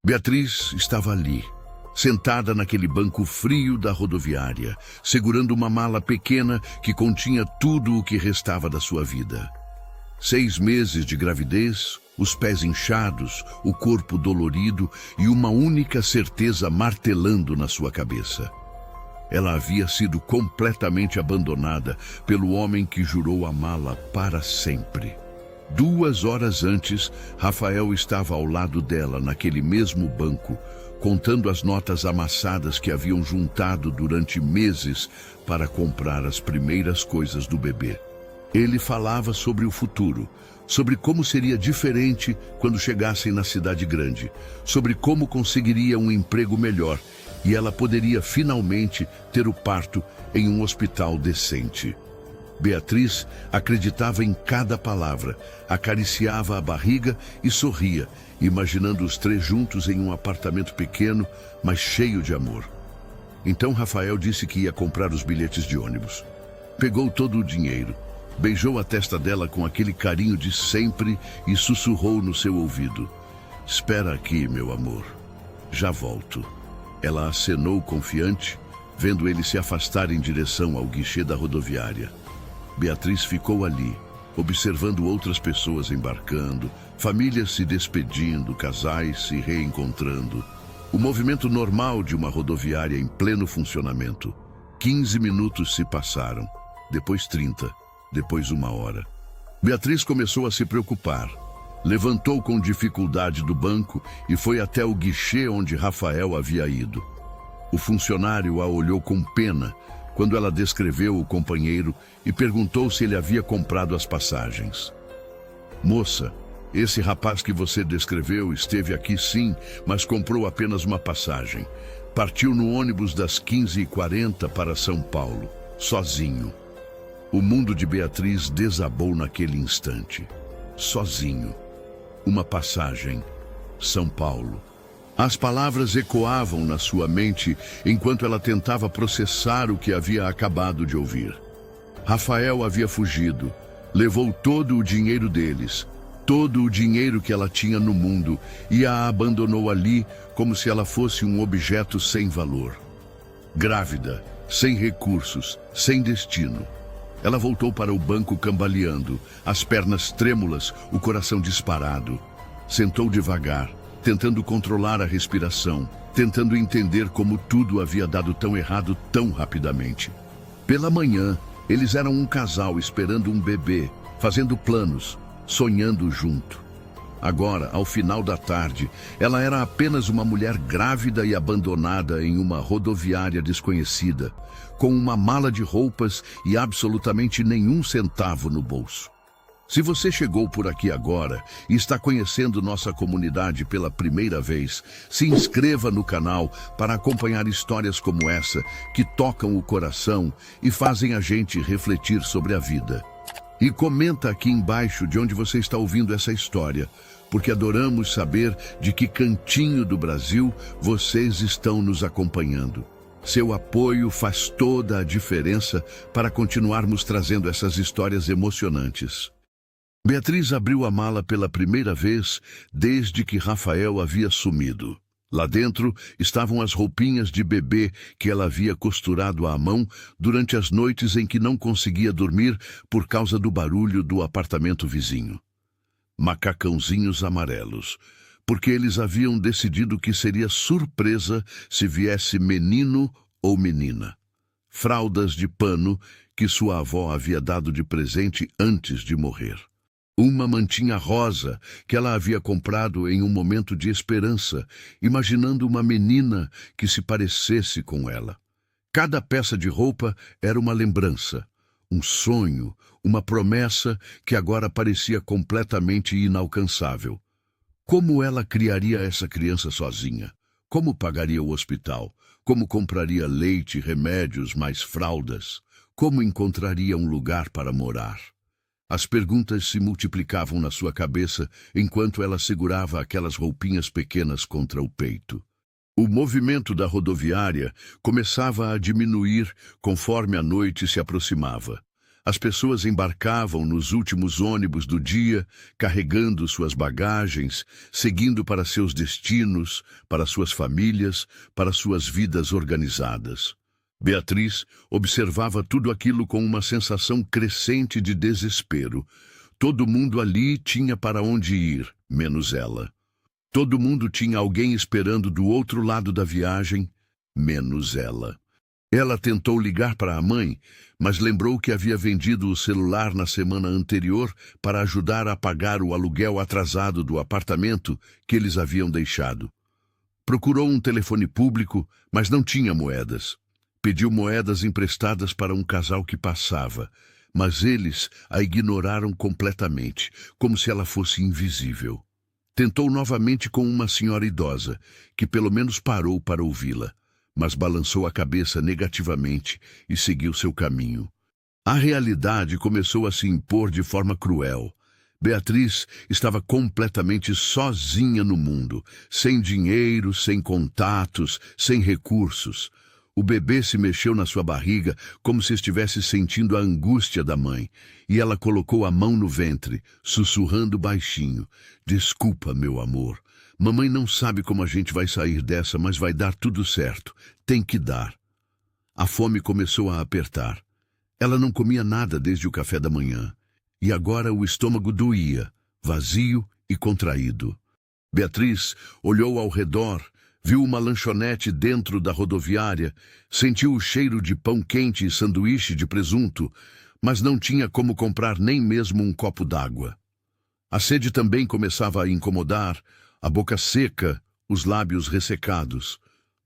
Beatriz estava ali, sentada naquele banco frio da rodoviária, segurando uma mala pequena que continha tudo o que restava da sua vida. 6 meses de gravidez, os pés inchados, o corpo dolorido e uma única certeza martelando na sua cabeça. Ela havia sido completamente abandonada pelo homem que jurou amá-la para sempre. 2 horas antes, Rafael estava ao lado dela naquele mesmo banco, contando as notas amassadas que haviam juntado durante meses para comprar as primeiras coisas do bebê. Ele falava sobre o futuro, sobre como seria diferente quando chegassem na cidade grande, sobre como conseguiria um emprego melhor e ela poderia finalmente ter o parto em um hospital decente. Beatriz acreditava em cada palavra, acariciava a barriga e sorria, imaginando os 3 juntos em um apartamento pequeno, mas cheio de amor. Então Rafael disse que ia comprar os bilhetes de ônibus. Pegou todo o dinheiro, beijou a testa dela com aquele carinho de sempre e sussurrou no seu ouvido: "Espera aqui, meu amor. Já volto." Ela acenou confiante, vendo ele se afastar em direção ao guichê da rodoviária. Beatriz ficou ali, observando outras pessoas embarcando, famílias se despedindo, casais se reencontrando. O movimento normal de uma rodoviária em pleno funcionamento. 15 minutos se passaram, depois 30, depois 1 hora. Beatriz começou a se preocupar. Levantou com dificuldade do banco e foi até o guichê onde Rafael havia ido. O funcionário a olhou com pena quando ela descreveu o companheiro e perguntou se ele havia comprado as passagens. "Moça, esse rapaz que você descreveu esteve aqui sim, mas comprou apenas uma passagem. Partiu no ônibus das 15h40 para São Paulo, sozinho." O mundo de Beatriz desabou naquele instante. Sozinho. Uma passagem. São Paulo. As palavras ecoavam na sua mente enquanto ela tentava processar o que havia acabado de ouvir. Rafael havia fugido, levou todo o dinheiro deles, todo o dinheiro que ela tinha no mundo, e a abandonou ali como se ela fosse um objeto sem valor. Grávida, sem recursos, sem destino. Ela voltou para o banco cambaleando, as pernas trêmulas, o coração disparado. Sentou devagar, tentando controlar a respiração, tentando entender como tudo havia dado tão errado tão rapidamente. Pela manhã, eles eram um casal esperando um bebê, fazendo planos, sonhando junto. Agora, ao final da tarde, ela era apenas uma mulher grávida e abandonada em uma rodoviária desconhecida, com uma mala de roupas e absolutamente nenhum centavo no bolso. Se você chegou por aqui agora e está conhecendo nossa comunidade pela primeira vez, se inscreva no canal para acompanhar histórias como essa que tocam o coração e fazem a gente refletir sobre a vida. E comenta aqui embaixo de onde você está ouvindo essa história, porque adoramos saber de que cantinho do Brasil vocês estão nos acompanhando. Seu apoio faz toda a diferença para continuarmos trazendo essas histórias emocionantes. Beatriz abriu a mala pela primeira vez desde que Rafael havia sumido. Lá dentro estavam as roupinhas de bebê que ela havia costurado à mão durante as noites em que não conseguia dormir por causa do barulho do apartamento vizinho. Macacãozinhos amarelos, porque eles haviam decidido que seria surpresa se viesse menino ou menina. Fraldas de pano que sua avó havia dado de presente antes de morrer. Uma mantinha rosa que ela havia comprado em um momento de esperança, imaginando uma menina que se parecesse com ela. Cada peça de roupa era uma lembrança, um sonho, uma promessa que agora parecia completamente inalcançável. Como ela criaria essa criança sozinha? Como pagaria o hospital? Como compraria leite, remédios, mais fraldas? Como encontraria um lugar para morar? As perguntas se multiplicavam na sua cabeça enquanto ela segurava aquelas roupinhas pequenas contra o peito. O movimento da rodoviária começava a diminuir conforme a noite se aproximava. As pessoas embarcavam nos últimos ônibus do dia, carregando suas bagagens, seguindo para seus destinos, para suas famílias, para suas vidas organizadas. Beatriz observava tudo aquilo com uma sensação crescente de desespero. Todo mundo ali tinha para onde ir, menos ela. Todo mundo tinha alguém esperando do outro lado da viagem, menos ela. Ela tentou ligar para a mãe, mas lembrou que havia vendido o celular na semana anterior para ajudar a pagar o aluguel atrasado do apartamento que eles haviam deixado. Procurou um telefone público, mas não tinha moedas. Pediu moedas emprestadas para um casal que passava, mas eles a ignoraram completamente, como se ela fosse invisível. Tentou novamente com uma senhora idosa, que pelo menos parou para ouvi-la, mas balançou a cabeça negativamente e seguiu seu caminho. A realidade começou a se impor de forma cruel. Beatriz estava completamente sozinha no mundo, sem dinheiro, sem contatos, sem recursos. O bebê se mexeu na sua barriga como se estivesse sentindo a angústia da mãe, e ela colocou a mão no ventre, sussurrando baixinho: "Desculpa, meu amor. Mamãe não sabe como a gente vai sair dessa, mas vai dar tudo certo. Tem que dar." A fome começou a apertar. Ela não comia nada desde o café da manhã, e agora o estômago doía, vazio e contraído. Beatriz olhou ao redor, viu uma lanchonete dentro da rodoviária, sentiu o cheiro de pão quente e sanduíche de presunto, mas não tinha como comprar nem mesmo um copo d'água. A sede também começava a incomodar, a boca seca, os lábios ressecados.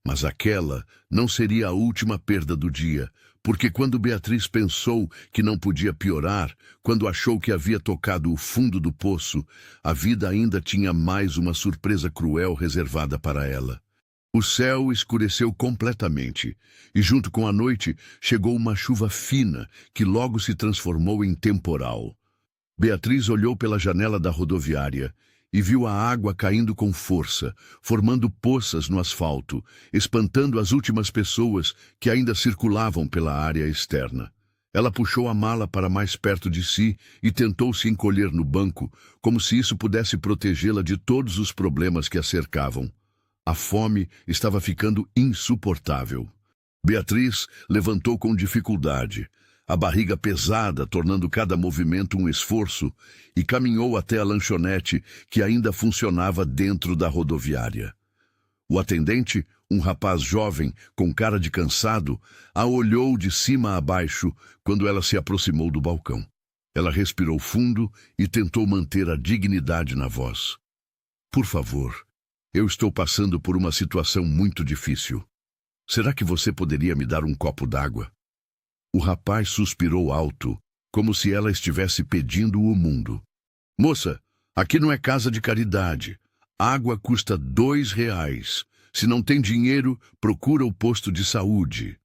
Mas aquela não seria a última perda do dia, porque quando Beatriz pensou que não podia piorar, quando achou que havia tocado o fundo do poço, a vida ainda tinha mais uma surpresa cruel reservada para ela. O céu escureceu completamente, e junto com a noite chegou uma chuva fina que logo se transformou em temporal. Beatriz olhou pela janela da rodoviária e viu a água caindo com força, formando poças no asfalto, espantando as últimas pessoas que ainda circulavam pela área externa. Ela puxou a mala para mais perto de si e tentou se encolher no banco, como se isso pudesse protegê-la de todos os problemas que a cercavam. A fome estava ficando insuportável. Beatriz levantou com dificuldade, a barriga pesada, tornando cada movimento um esforço, e caminhou até a lanchonete que ainda funcionava dentro da rodoviária. O atendente, um rapaz jovem, com cara de cansado, a olhou de cima a baixo quando ela se aproximou do balcão. Ela respirou fundo e tentou manter a dignidade na voz. "Por favor, eu estou passando por uma situação muito difícil. Será que você poderia me dar um copo d'água?" O rapaz suspirou alto, como se ela estivesse pedindo o mundo. "Moça, aqui não é casa de caridade. Água custa R$2. Se não tem dinheiro, procura o posto de saúde."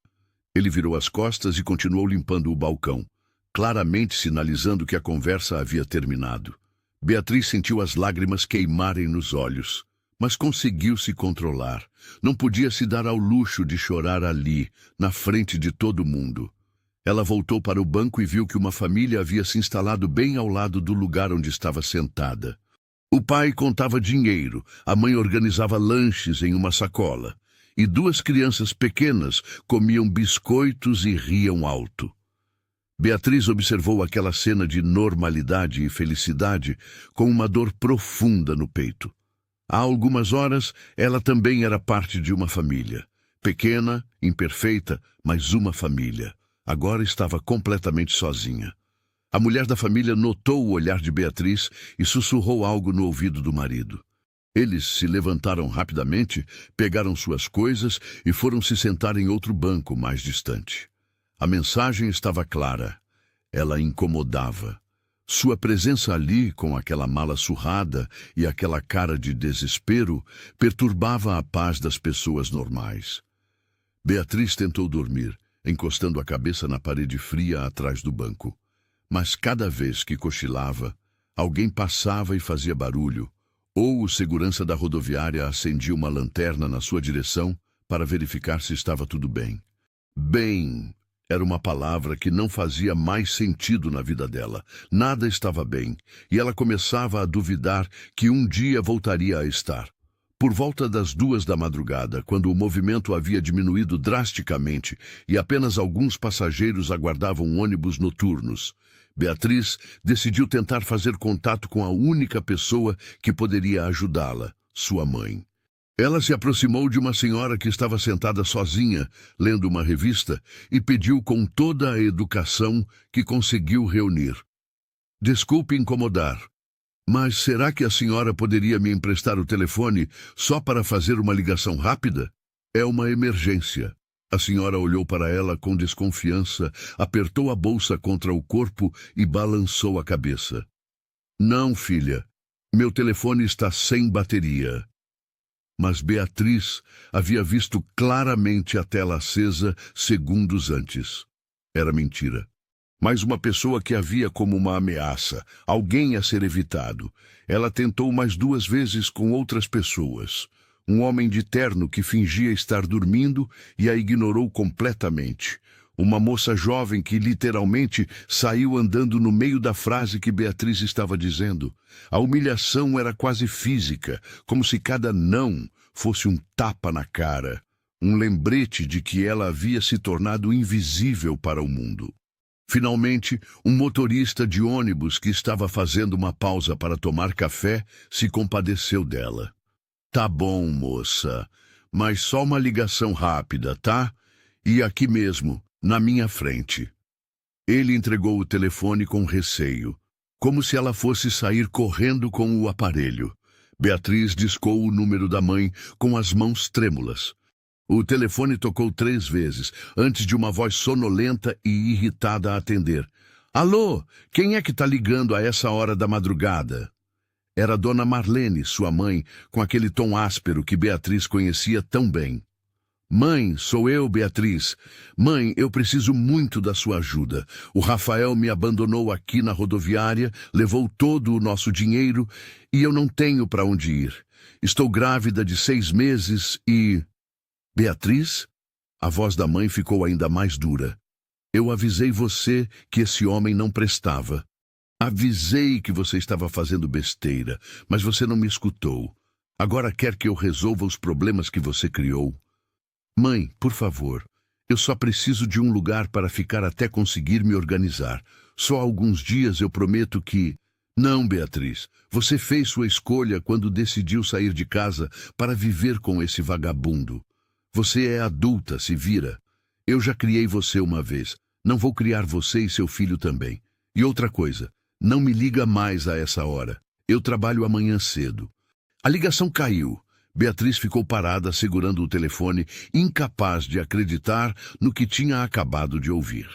Ele virou as costas e continuou limpando o balcão, claramente sinalizando que a conversa havia terminado. Beatriz sentiu as lágrimas queimarem nos olhos, mas conseguiu se controlar. Não podia se dar ao luxo de chorar ali, na frente de todo mundo. Ela voltou para o banco e viu que uma família havia se instalado bem ao lado do lugar onde estava sentada. O pai contava dinheiro, a mãe organizava lanches em uma sacola, e duas crianças pequenas comiam biscoitos e riam alto. Beatriz observou aquela cena de normalidade e felicidade com uma dor profunda no peito. Há algumas horas, ela também era parte de uma família. Pequena, imperfeita, mas uma família. Agora estava completamente sozinha. A mulher da família notou o olhar de Beatriz e sussurrou algo no ouvido do marido. Eles se levantaram rapidamente, pegaram suas coisas e foram se sentar em outro banco mais distante. A mensagem estava clara. Ela incomodava. Sua presença ali, com aquela mala surrada e aquela cara de desespero, perturbava a paz das pessoas normais. Beatriz tentou dormir, encostando a cabeça na parede fria atrás do banco. Mas cada vez que cochilava, alguém passava e fazia barulho, ou o segurança da rodoviária acendia uma lanterna na sua direção para verificar se estava tudo bem. Bem, Era uma palavra que não fazia mais sentido na vida dela. Nada estava bem, e ela começava a duvidar que um dia voltaria a estar. Por volta das 2 da madrugada, quando o movimento havia diminuído drasticamente e apenas alguns passageiros aguardavam ônibus noturnos, Beatriz decidiu tentar fazer contato com a única pessoa que poderia ajudá-la, sua mãe. Ela se aproximou de uma senhora que estava sentada sozinha, lendo uma revista, e pediu com toda a educação que conseguiu reunir. Desculpe incomodar, mas será que a senhora poderia me emprestar o telefone só para fazer uma ligação rápida? É uma emergência. A senhora olhou para ela com desconfiança, apertou a bolsa contra o corpo e balançou a cabeça. Não, filha. Meu telefone está sem bateria. Mas Beatriz havia visto claramente a tela acesa segundos antes. Era mentira. Mais uma pessoa que havia como uma ameaça, alguém a ser evitado. Ela tentou mais 2 vezes com outras pessoas. Um homem de terno que fingia estar dormindo e a ignorou completamente. Uma moça jovem que literalmente saiu andando no meio da frase que Beatriz estava dizendo. A humilhação era quase física, como se cada não fosse um tapa na cara, um lembrete de que ela havia se tornado invisível para o mundo. Finalmente, um motorista de ônibus que estava fazendo uma pausa para tomar café se compadeceu dela. Tá bom, moça, mas só uma ligação rápida, tá? E aqui mesmo, na minha frente. Ele entregou o telefone com receio, como se ela fosse sair correndo com o aparelho. Beatriz discou o número da mãe com as mãos trêmulas. O telefone tocou 3 vezes, antes de uma voz sonolenta e irritada atender. Alô, quem é que tá ligando a essa hora da madrugada? Era Dona Marlene, sua mãe, com aquele tom áspero que Beatriz conhecia tão bem. Mãe, sou eu, Beatriz. Mãe, eu preciso muito da sua ajuda. O Rafael me abandonou aqui na rodoviária, levou todo o nosso dinheiro e eu não tenho para onde ir. Estou grávida de 6 meses e... Beatriz? A voz da mãe ficou ainda mais dura. Eu avisei você que esse homem não prestava. Avisei que você estava fazendo besteira, mas você não me escutou. Agora quer que eu resolva os problemas que você criou? Mãe, por favor, eu só preciso de um lugar para ficar até conseguir me organizar. Só alguns dias eu prometo que... Não, Beatriz, você fez sua escolha quando decidiu sair de casa para viver com esse vagabundo. Você é adulta, se vira. Eu já criei você uma vez. Não vou criar você e seu filho também. E outra coisa, não me liga mais a essa hora. Eu trabalho amanhã cedo. A ligação caiu. Beatriz ficou parada segurando o telefone, incapaz de acreditar no que tinha acabado de ouvir.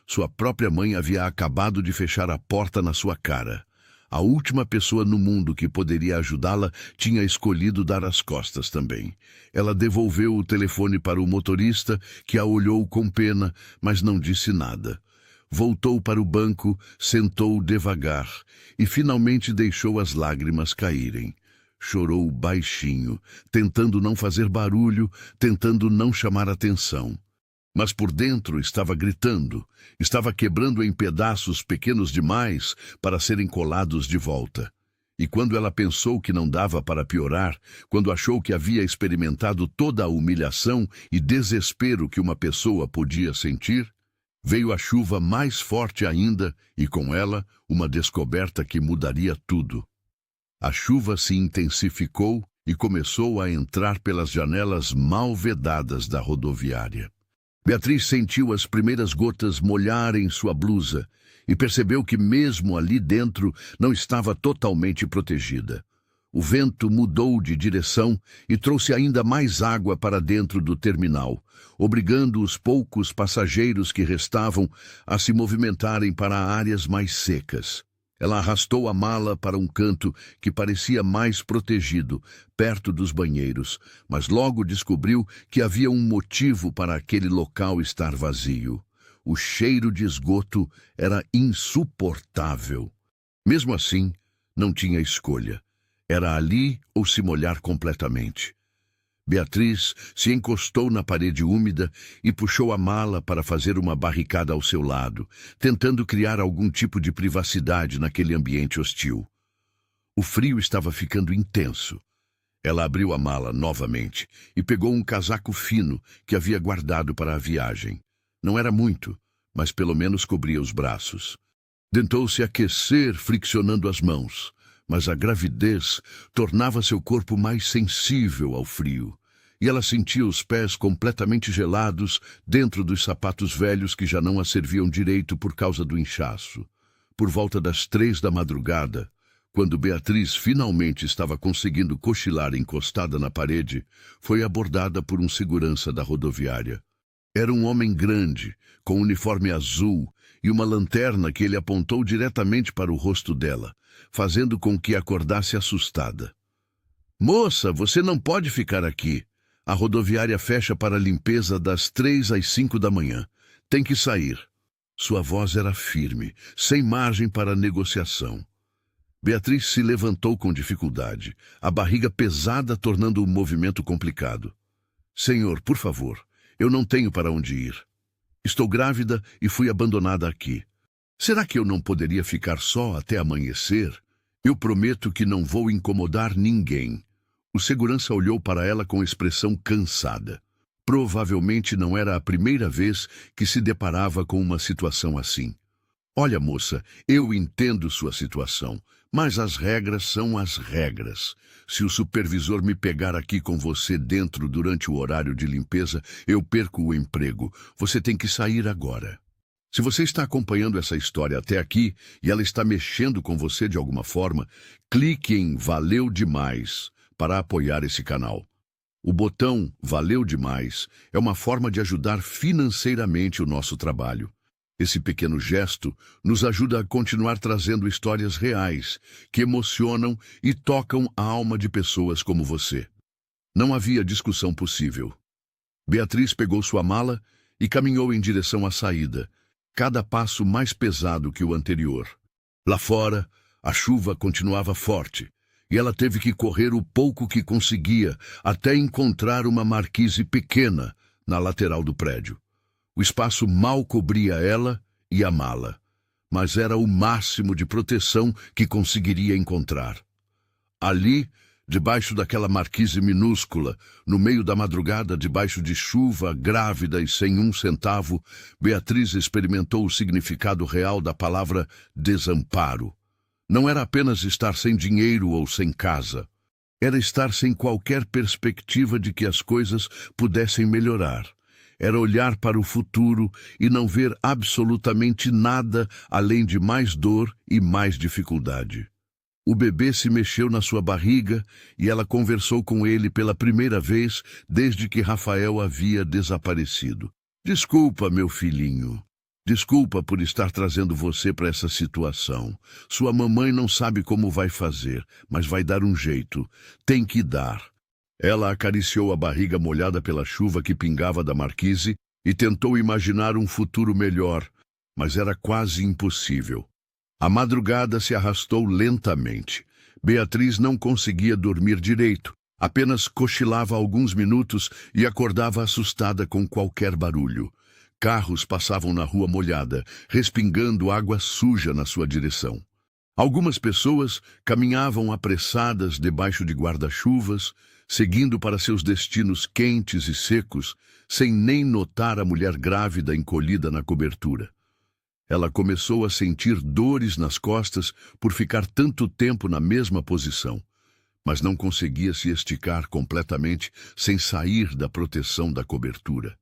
Sua própria mãe havia acabado de fechar a porta na sua cara. A última pessoa no mundo que poderia ajudá-la tinha escolhido dar as costas também. Ela devolveu o telefone para o motorista, que a olhou com pena, mas não disse nada. Voltou para o banco, sentou devagar e finalmente deixou as lágrimas caírem. Chorou baixinho, tentando não fazer barulho, tentando não chamar atenção. Mas por dentro estava gritando, estava quebrando em pedaços pequenos demais para serem colados de volta. E quando ela pensou que não dava para piorar, quando achou que havia experimentado toda a humilhação e desespero que uma pessoa podia sentir, veio a chuva mais forte ainda e com ela uma descoberta que mudaria tudo. A chuva se intensificou e começou a entrar pelas janelas mal vedadas da rodoviária. Beatriz sentiu as primeiras gotas molharem sua blusa e percebeu que mesmo ali dentro não estava totalmente protegida. O vento mudou de direção e trouxe ainda mais água para dentro do terminal, obrigando os poucos passageiros que restavam a se movimentarem para áreas mais secas. Ela arrastou a mala para um canto que parecia mais protegido, perto dos banheiros, mas logo descobriu que havia um motivo para aquele local estar vazio. O cheiro de esgoto era insuportável. Mesmo assim, não tinha escolha. Era ali ou se molhar completamente. Beatriz se encostou na parede úmida e puxou a mala para fazer uma barricada ao seu lado, tentando criar algum tipo de privacidade naquele ambiente hostil. O frio estava ficando intenso. Ela abriu a mala novamente e pegou um casaco fino que havia guardado para a viagem. Não era muito, mas pelo menos cobria os braços. Tentou-se aquecer, friccionando as mãos, mas a gravidez tornava seu corpo mais sensível ao frio, e ela sentia os pés completamente gelados dentro dos sapatos velhos que já não a serviam direito por causa do inchaço. Por volta das 3 da madrugada, quando Beatriz finalmente estava conseguindo cochilar encostada na parede, foi abordada por um segurança da rodoviária. Era um homem grande, com uniforme azul e uma lanterna que ele apontou diretamente para o rosto dela, fazendo com que acordasse assustada. "Moça, você não pode ficar aqui. A rodoviária fecha para a limpeza das 3 às 5 da manhã. Tem que sair." Sua voz era firme, sem margem para negociação. Beatriz se levantou com dificuldade, a barriga pesada tornando o movimento complicado. "Senhor, por favor, eu não tenho para onde ir. Estou grávida e fui abandonada aqui. Será que eu não poderia ficar só até amanhecer? Eu prometo que não vou incomodar ninguém." O segurança olhou para ela com expressão cansada. Provavelmente não era a primeira vez que se deparava com uma situação assim. "Olha, moça, eu entendo sua situação, mas as regras são as regras. Se o supervisor me pegar aqui com você dentro durante o horário de limpeza, eu perco o emprego. Você tem que sair agora." Se você está acompanhando essa história até aqui e ela está mexendo com você de alguma forma, clique em "Valeu demais" para apoiar esse canal. O botão "Valeu demais" é uma forma de ajudar financeiramente o nosso trabalho. Esse pequeno gesto nos ajuda a continuar trazendo histórias reais, que emocionam e tocam a alma de pessoas como você. Não havia discussão possível. Beatriz pegou sua mala e caminhou em direção à saída, cada passo mais pesado que o anterior. Lá fora, a chuva continuava forte, e ela teve que correr o pouco que conseguia até encontrar uma marquise pequena na lateral do prédio. O espaço mal cobria ela e a mala, mas era o máximo de proteção que conseguiria encontrar. Ali, debaixo daquela marquise minúscula, no meio da madrugada, debaixo de chuva, grávida e sem um centavo, Beatriz experimentou o significado real da palavra desamparo. Não era apenas estar sem dinheiro ou sem casa. Era estar sem qualquer perspectiva de que as coisas pudessem melhorar. Era olhar para o futuro e não ver absolutamente nada além de mais dor e mais dificuldade. O bebê se mexeu na sua barriga e ela conversou com ele pela primeira vez desde que Rafael havia desaparecido. "Desculpa, meu filhinho. Desculpa por estar trazendo você para essa situação. Sua mamãe não sabe como vai fazer, mas vai dar um jeito. Tem que dar." Ela acariciou a barriga molhada pela chuva que pingava da marquise e tentou imaginar um futuro melhor, mas era quase impossível. A madrugada se arrastou lentamente. Beatriz não conseguia dormir direito, apenas cochilava alguns minutos e acordava assustada com qualquer barulho. Carros passavam na rua molhada, respingando água suja na sua direção. Algumas pessoas caminhavam apressadas debaixo de guarda-chuvas, seguindo para seus destinos quentes e secos, sem nem notar a mulher grávida encolhida na cobertura. Ela começou a sentir dores nas costas por ficar tanto tempo na mesma posição, mas não conseguia se esticar completamente sem sair da proteção da cobertura.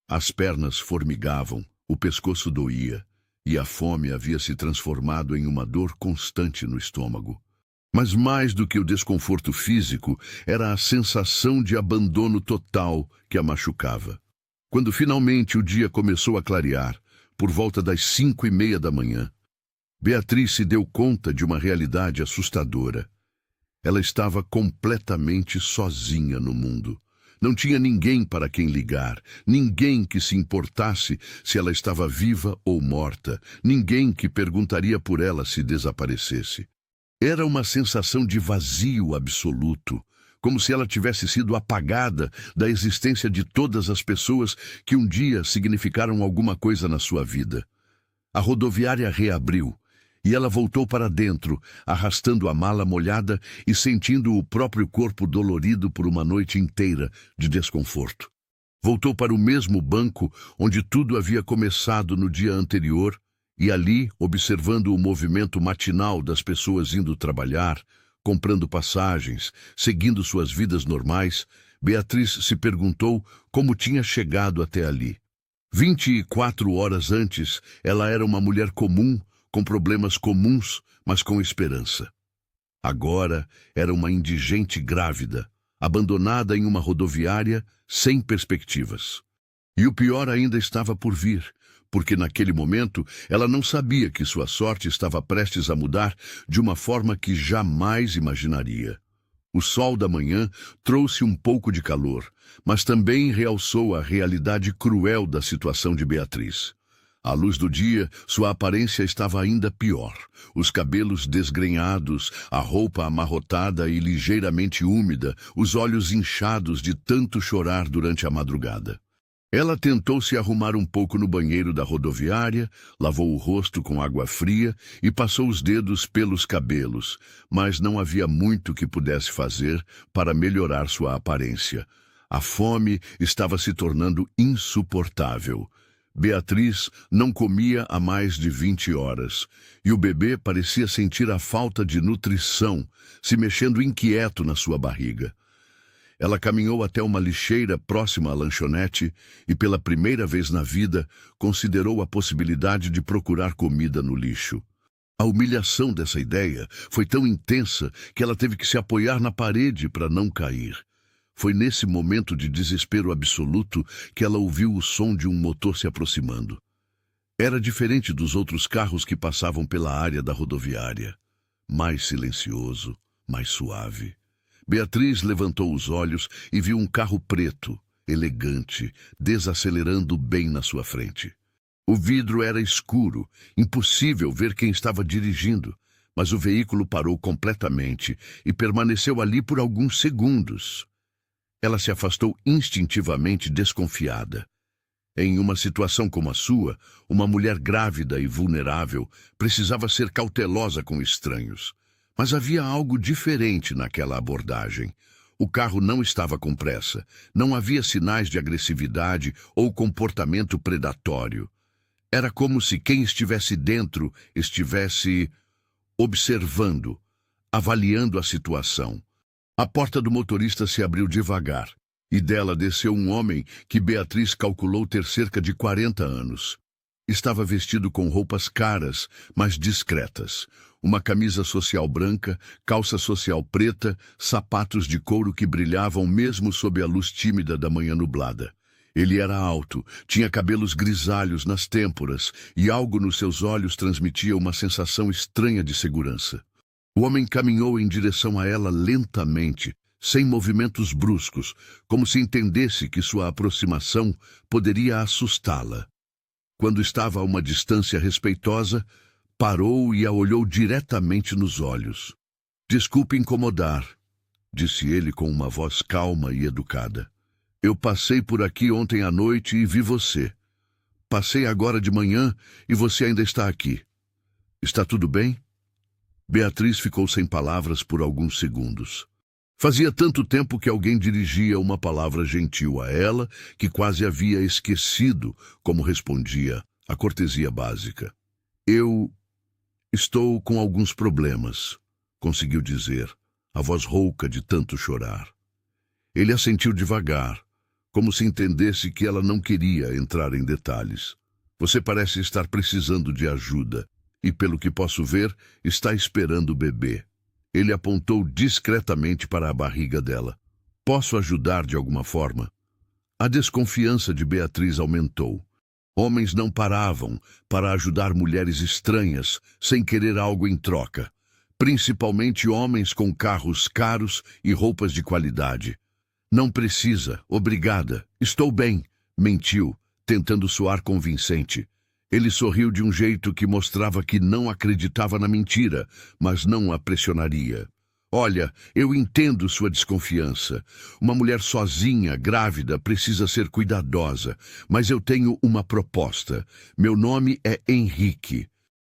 As pernas formigavam, o pescoço doía, e a fome havia se transformado em uma dor constante no estômago. Mas mais do que o desconforto físico, era a sensação de abandono total que a machucava. Quando finalmente o dia começou a clarear, por volta das 5:30 da manhã, Beatriz se deu conta de uma realidade assustadora. Ela estava completamente sozinha no mundo. Não tinha ninguém para quem ligar, ninguém que se importasse se ela estava viva ou morta, ninguém que perguntaria por ela se desaparecesse. Era uma sensação de vazio absoluto, como se ela tivesse sido apagada da existência de todas as pessoas que um dia significaram alguma coisa na sua vida. A rodoviária reabriu, e ela voltou para dentro, arrastando a mala molhada e sentindo o próprio corpo dolorido por uma noite inteira de desconforto. Voltou para o mesmo banco onde tudo havia começado no dia anterior, e ali, observando o movimento matinal das pessoas indo trabalhar, comprando passagens, seguindo suas vidas normais, Beatriz se perguntou como tinha chegado até ali. 24 horas antes, ela era uma mulher comum, com problemas comuns, mas com esperança. Agora era uma indigente grávida, abandonada em uma rodoviária sem perspectivas. E o pior ainda estava por vir, porque naquele momento ela não sabia que sua sorte estava prestes a mudar de uma forma que jamais imaginaria. O sol da manhã trouxe um pouco de calor, mas também realçou a realidade cruel da situação de Beatriz. À luz do dia, sua aparência estava ainda pior. Os cabelos desgrenhados, a roupa amarrotada e ligeiramente úmida, os olhos inchados de tanto chorar durante a madrugada. Ela tentou se arrumar um pouco no banheiro da rodoviária, lavou o rosto com água fria e passou os dedos pelos cabelos, mas não havia muito que pudesse fazer para melhorar sua aparência. A fome estava se tornando insuportável. Beatriz não comia há mais de 20 horas, e o bebê parecia sentir a falta de nutrição, se mexendo inquieto na sua barriga. Ela caminhou até uma lixeira próxima à lanchonete e, pela primeira vez na vida, considerou a possibilidade de procurar comida no lixo. A humilhação dessa ideia foi tão intensa que ela teve que se apoiar na parede para não cair. Foi nesse momento de desespero absoluto que ela ouviu o som de um motor se aproximando. Era diferente dos outros carros que passavam pela área da rodoviária. Mais silencioso, mais suave. Beatriz levantou os olhos e viu um carro preto, elegante, desacelerando bem na sua frente. O vidro era escuro, impossível ver quem estava dirigindo, mas o veículo parou completamente e permaneceu ali por alguns segundos. Ela se afastou instintivamente desconfiada. Em uma situação como a sua, uma mulher grávida e vulnerável precisava ser cautelosa com estranhos. Mas havia algo diferente naquela abordagem. O carro não estava com pressa, não havia sinais de agressividade ou comportamento predatório. Era como se quem estivesse dentro estivesse observando, avaliando a situação. A porta do motorista se abriu devagar, e dela desceu um homem que Beatriz calculou ter cerca de 40 anos. Estava vestido com roupas caras, mas discretas. Uma camisa social branca, calça social preta, sapatos de couro que brilhavam mesmo sob a luz tímida da manhã nublada. Ele era alto, tinha cabelos grisalhos nas têmporas e algo nos seus olhos transmitia uma sensação estranha de segurança. O homem caminhou em direção a ela lentamente, sem movimentos bruscos, como se entendesse que sua aproximação poderia assustá-la. Quando estava a uma distância respeitosa, parou e a olhou diretamente nos olhos. "Desculpe incomodar", disse ele com uma voz calma e educada. "Eu passei por aqui ontem à noite e vi você. Passei agora de manhã e você ainda está aqui. Está tudo bem?" Beatriz ficou sem palavras por alguns segundos. Fazia tanto tempo que alguém dirigia uma palavra gentil a ela que quase havia esquecido como respondia a cortesia básica. "Eu estou com alguns problemas", conseguiu dizer, a voz rouca de tanto chorar. Ele assentiu devagar, como se entendesse que ela não queria entrar em detalhes. "Você parece estar precisando de ajuda e, pelo que posso ver, está esperando o bebê." Ele apontou discretamente para a barriga dela. "Posso ajudar de alguma forma?" A desconfiança de Beatriz aumentou. Homens não paravam para ajudar mulheres estranhas sem querer algo em troca, principalmente homens com carros caros e roupas de qualidade. "Não precisa, obrigada, estou bem", mentiu, tentando soar convincente. Ele sorriu de um jeito que mostrava que não acreditava na mentira, mas não a pressionaria. Olha, eu entendo sua desconfiança. Uma mulher sozinha, grávida, precisa ser cuidadosa. Mas eu tenho uma proposta. Meu nome é Henrique.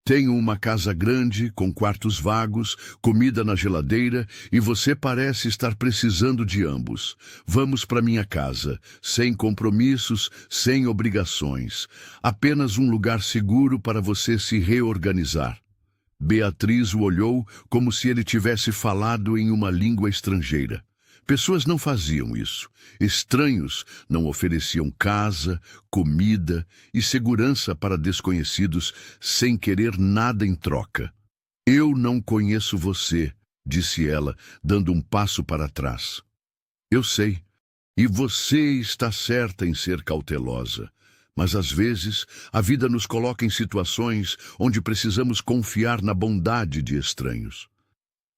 Tenho uma casa grande, com quartos vagos, comida na geladeira e você parece estar precisando de ambos. Vamos para minha casa, sem compromissos, sem obrigações. Apenas um lugar seguro para você se reorganizar. Beatriz o olhou como se ele tivesse falado em uma língua estrangeira. Pessoas não faziam isso. Estranhos não ofereciam casa, comida e segurança para desconhecidos sem querer nada em troca. Eu não conheço você, disse ela, dando um passo para trás. Eu sei, e você está certa em ser cautelosa. Mas às vezes a vida nos coloca em situações onde precisamos confiar na bondade de estranhos.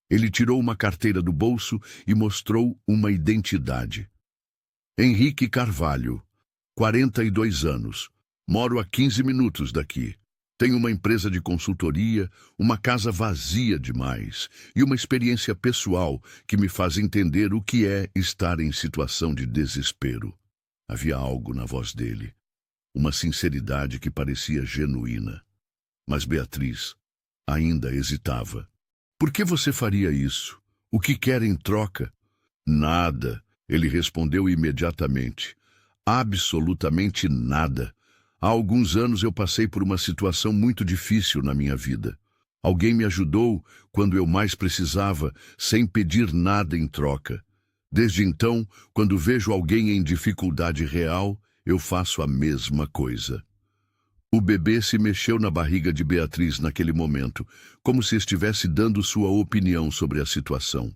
Ele tirou uma carteira do bolso e mostrou uma identidade. Henrique Carvalho, 42 anos. Moro a 15 minutos daqui. Tenho uma empresa de consultoria, uma casa vazia demais e uma experiência pessoal que me faz entender o que é estar em situação de desespero. Havia algo na voz dele, uma sinceridade que parecia genuína. Mas Beatriz ainda hesitava. Por que você faria isso? O que quer em troca? Nada, ele respondeu imediatamente. Absolutamente nada. Há alguns anos eu passei por uma situação muito difícil na minha vida. Alguém me ajudou quando eu mais precisava, sem pedir nada em troca. Desde então, quando vejo alguém em dificuldade real, eu faço a mesma coisa. O bebê se mexeu na barriga de Beatriz naquele momento, como se estivesse dando sua opinião sobre a situação.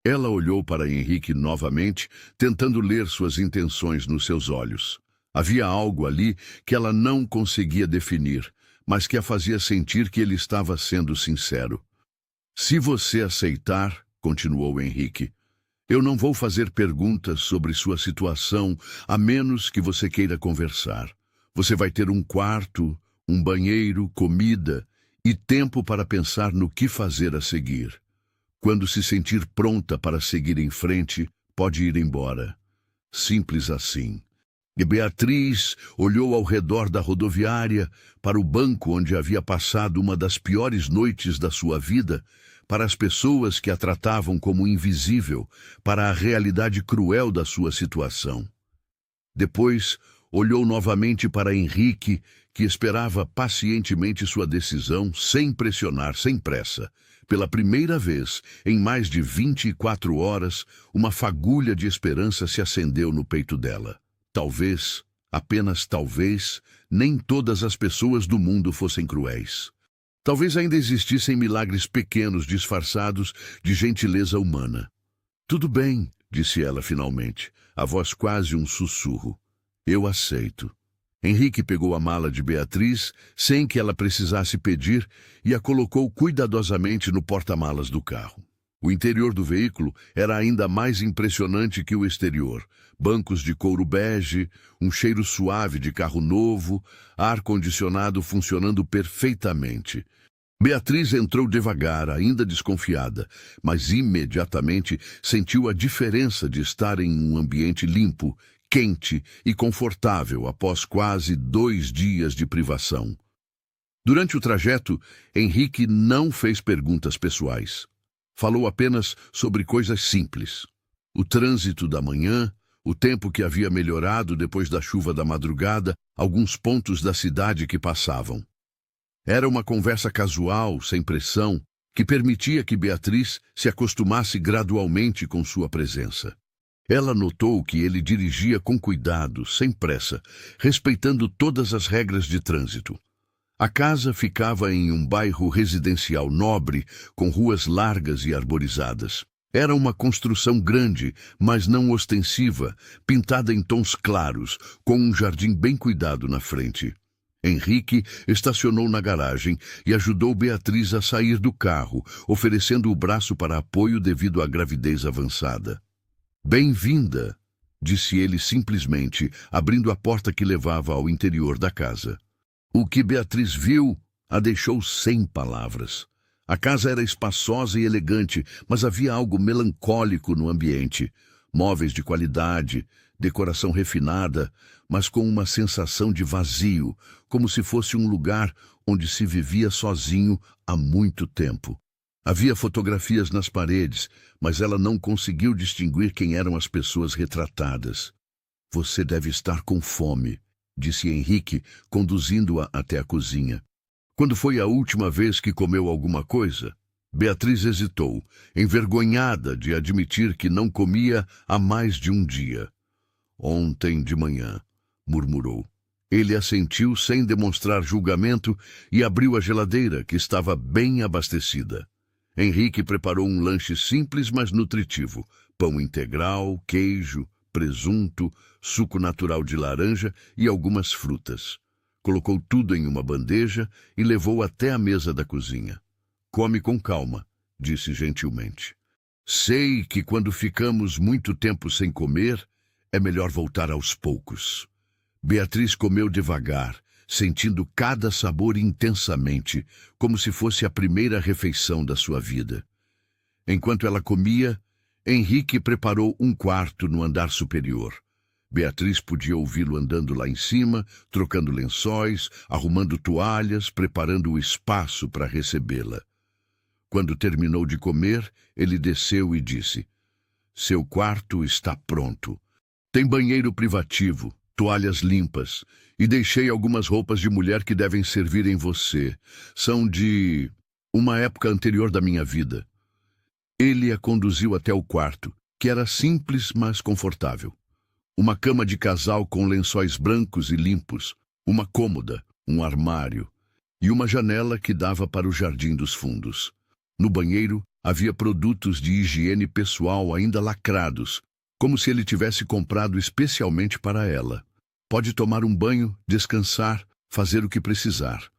Ela olhou para Henrique novamente, tentando ler suas intenções nos seus olhos. Havia algo ali que ela não conseguia definir, mas que a fazia sentir que ele estava sendo sincero. Se você aceitar, continuou Henrique, eu não vou fazer perguntas sobre sua situação, a menos que você queira conversar. Você vai ter um quarto, um banheiro, comida e tempo para pensar no que fazer a seguir. Quando se sentir pronta para seguir em frente, pode ir embora. Simples assim. E Beatriz olhou ao redor da rodoviária, para o banco onde havia passado uma das piores noites da sua vida, para as pessoas que a tratavam como invisível, para a realidade cruel da sua situação. Depois, olhou novamente para Henrique, que esperava pacientemente sua decisão, sem pressionar, sem pressa. Pela primeira vez, em mais de 24 horas, uma fagulha de esperança se acendeu no peito dela. Talvez, apenas talvez, nem todas as pessoas do mundo fossem cruéis. Talvez ainda existissem milagres pequenos disfarçados de gentileza humana. Tudo bem, disse ela finalmente, a voz quase um sussurro. Eu aceito. Henrique pegou a mala de Beatriz, sem que ela precisasse pedir, e a colocou cuidadosamente no porta-malas do carro. O interior do veículo era ainda mais impressionante que o exterior. Bancos de couro bege, um cheiro suave de carro novo, ar-condicionado funcionando perfeitamente. Beatriz entrou devagar, ainda desconfiada, mas imediatamente sentiu a diferença de estar em um ambiente limpo, quente e confortável após quase 2 dias de privação. Durante o trajeto, Henrique não fez perguntas pessoais. Falou apenas sobre coisas simples. O trânsito da manhã, o tempo que havia melhorado depois da chuva da madrugada, alguns pontos da cidade que passavam. Era uma conversa casual, sem pressão, que permitia que Beatriz se acostumasse gradualmente com sua presença. Ela notou que ele dirigia com cuidado, sem pressa, respeitando todas as regras de trânsito. A casa ficava em um bairro residencial nobre, com ruas largas e arborizadas. Era uma construção grande, mas não ostensiva, pintada em tons claros, com um jardim bem cuidado na frente. Henrique estacionou na garagem e ajudou Beatriz a sair do carro, oferecendo o braço para apoio devido à gravidez avançada. Bem-vinda, disse ele simplesmente, abrindo a porta que levava ao interior da casa. O que Beatriz viu a deixou sem palavras. A casa era espaçosa e elegante, mas havia algo melancólico no ambiente. Móveis de qualidade, decoração refinada, mas com uma sensação de vazio, como se fosse um lugar onde se vivia sozinho há muito tempo. Havia fotografias nas paredes, mas ela não conseguiu distinguir quem eram as pessoas retratadas. Você deve estar com fome, disse Henrique, conduzindo-a até a cozinha. Quando foi a última vez que comeu alguma coisa? Beatriz hesitou, envergonhada de admitir que não comia há mais de um dia. Ontem de manhã, murmurou. Ele assentiu sem demonstrar julgamento e abriu a geladeira, que estava bem abastecida. Henrique preparou um lanche simples, mas nutritivo. Pão integral, queijo, presunto, suco natural de laranja e algumas frutas. Colocou tudo em uma bandeja e levou até a mesa da cozinha. Come com calma, disse gentilmente. Sei que quando ficamos muito tempo sem comer, é melhor voltar aos poucos. Beatriz comeu devagar, sentindo cada sabor intensamente, como se fosse a primeira refeição da sua vida. Enquanto ela comia, Henrique preparou um quarto no andar superior. Beatriz podia ouvi-lo andando lá em cima, trocando lençóis, arrumando toalhas, preparando o espaço para recebê-la. Quando terminou de comer, ele desceu e disse: Seu quarto está pronto. Tem banheiro privativo, toalhas limpas, e deixei algumas roupas de mulher que devem servir em você. São de uma época anterior da minha vida. Ele a conduziu até o quarto, que era simples, mas confortável. Uma cama de casal com lençóis brancos e limpos, uma cômoda, um armário e uma janela que dava para o jardim dos fundos. No banheiro havia produtos de higiene pessoal ainda lacrados, como se ele tivesse comprado especialmente para ela. Pode tomar um banho, descansar, fazer o que precisar.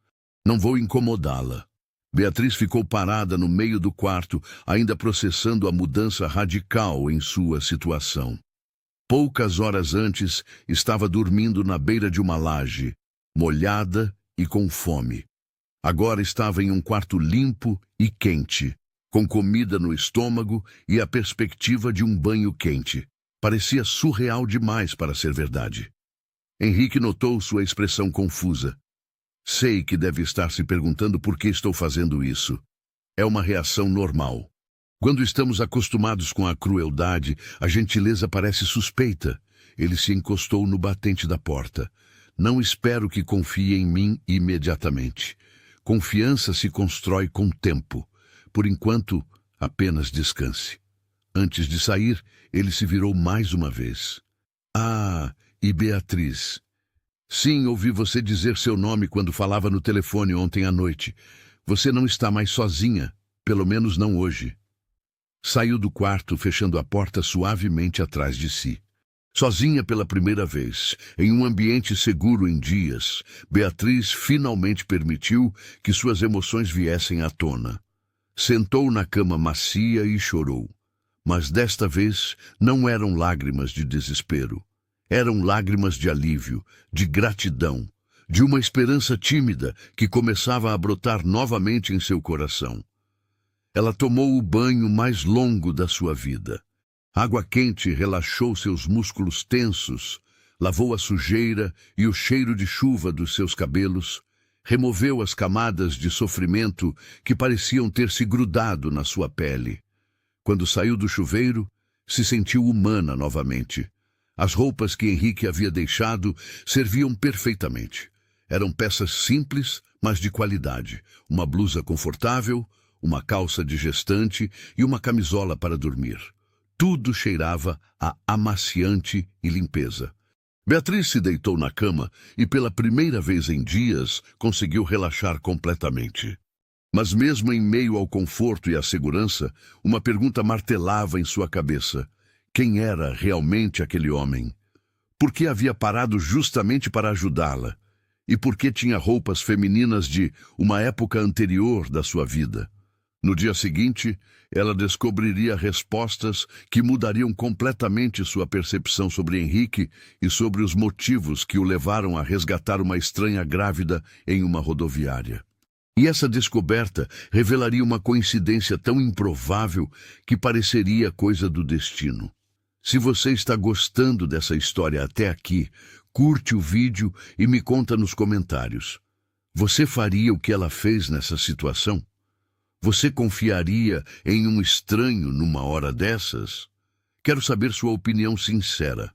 Não vou incomodá-la. Beatriz ficou parada no meio do quarto, ainda processando a mudança radical em sua situação. Poucas horas antes, estava dormindo na beira de uma laje, molhada e com fome. Agora estava em um quarto limpo e quente, com comida no estômago e a perspectiva de um banho quente. Parecia surreal demais para ser verdade. Henrique notou sua expressão confusa. Sei que deve estar se perguntando por que estou fazendo isso. É uma reação normal. Quando estamos acostumados com a crueldade, a gentileza parece suspeita. Ele se encostou no batente da porta. Não espero que confie em mim imediatamente. Confiança se constrói com tempo. Por enquanto, apenas descanse. Antes de sair, ele se virou mais uma vez. Ah, e Beatriz. Sim, ouvi você dizer seu nome quando falava no telefone ontem à noite. Você não está mais sozinha, pelo menos não hoje. Saiu do quarto, fechando a porta suavemente atrás de si. Sozinha pela primeira vez, em um ambiente seguro em dias, Beatriz finalmente permitiu que suas emoções viessem à tona. Sentou na cama macia e chorou. Mas desta vez não eram lágrimas de desespero. Eram lágrimas de alívio, de gratidão, de uma esperança tímida que começava a brotar novamente em seu coração. Ela tomou o banho mais longo da sua vida. Água quente relaxou seus músculos tensos, lavou a sujeira e o cheiro de chuva dos seus cabelos, removeu as camadas de sofrimento que pareciam ter se grudado na sua pele. Quando saiu do chuveiro, se sentiu humana novamente. As roupas que Henrique havia deixado serviam perfeitamente. Eram peças simples, mas de qualidade. Uma blusa confortável, uma calça de gestante e uma camisola para dormir. Tudo cheirava a amaciante e limpeza. Beatriz se deitou na cama e, pela primeira vez em dias, conseguiu relaxar completamente. Mas mesmo em meio ao conforto e à segurança, uma pergunta martelava em sua cabeça. Quem era realmente aquele homem? Por que havia parado justamente para ajudá-la? E por que tinha roupas femininas de uma época anterior da sua vida? No dia seguinte, ela descobriria respostas que mudariam completamente sua percepção sobre Henrique e sobre os motivos que o levaram a resgatar uma estranha grávida em uma rodoviária. E essa descoberta revelaria uma coincidência tão improvável que pareceria coisa do destino. Se você está gostando dessa história até aqui, curte o vídeo e me conta nos comentários. Você faria o que ela fez nessa situação? Você confiaria em um estranho numa hora dessas? Quero saber sua opinião sincera.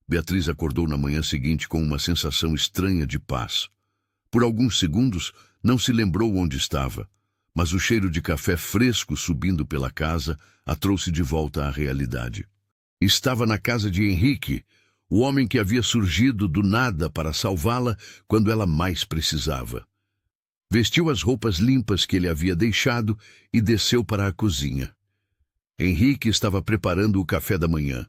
Beatriz acordou na manhã seguinte com uma sensação estranha de paz. Por alguns segundos, não se lembrou onde estava, mas o cheiro de café fresco subindo pela casa a trouxe de volta à realidade. Estava na casa de Henrique, o homem que havia surgido do nada para salvá-la quando ela mais precisava. Vestiu as roupas limpas que ele havia deixado e desceu para a cozinha. Henrique estava preparando o café da manhã.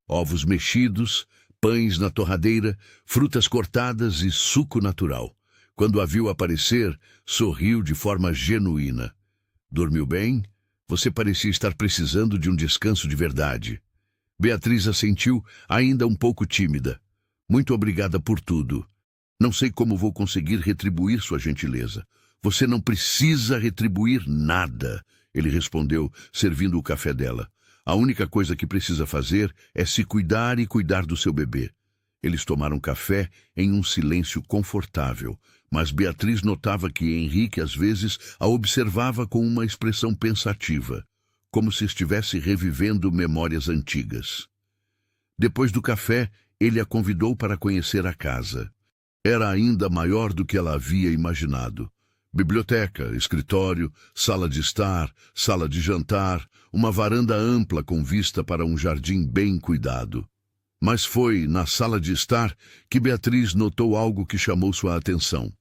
Ovos mexidos, pães na torradeira, frutas cortadas e suco natural. Quando a viu aparecer, sorriu de forma genuína. Dormiu bem? Você parecia estar precisando de um descanso de verdade. Beatriz assentiu, ainda um pouco tímida. Muito obrigada por tudo. Não sei como vou conseguir retribuir sua gentileza. Você não precisa retribuir nada, ele respondeu, servindo o café dela. A única coisa que precisa fazer é se cuidar e cuidar do seu bebê. Eles tomaram café em um silêncio confortável, mas Beatriz notava que Henrique às vezes a observava com uma expressão pensativa, como se estivesse revivendo memórias antigas. Depois do café, ele a convidou para conhecer a casa. Era ainda maior do que ela havia imaginado. Biblioteca, escritório, sala de estar, sala de jantar, uma varanda ampla com vista para um jardim bem cuidado. Mas foi na sala de estar que Beatriz notou algo que chamou sua atenção.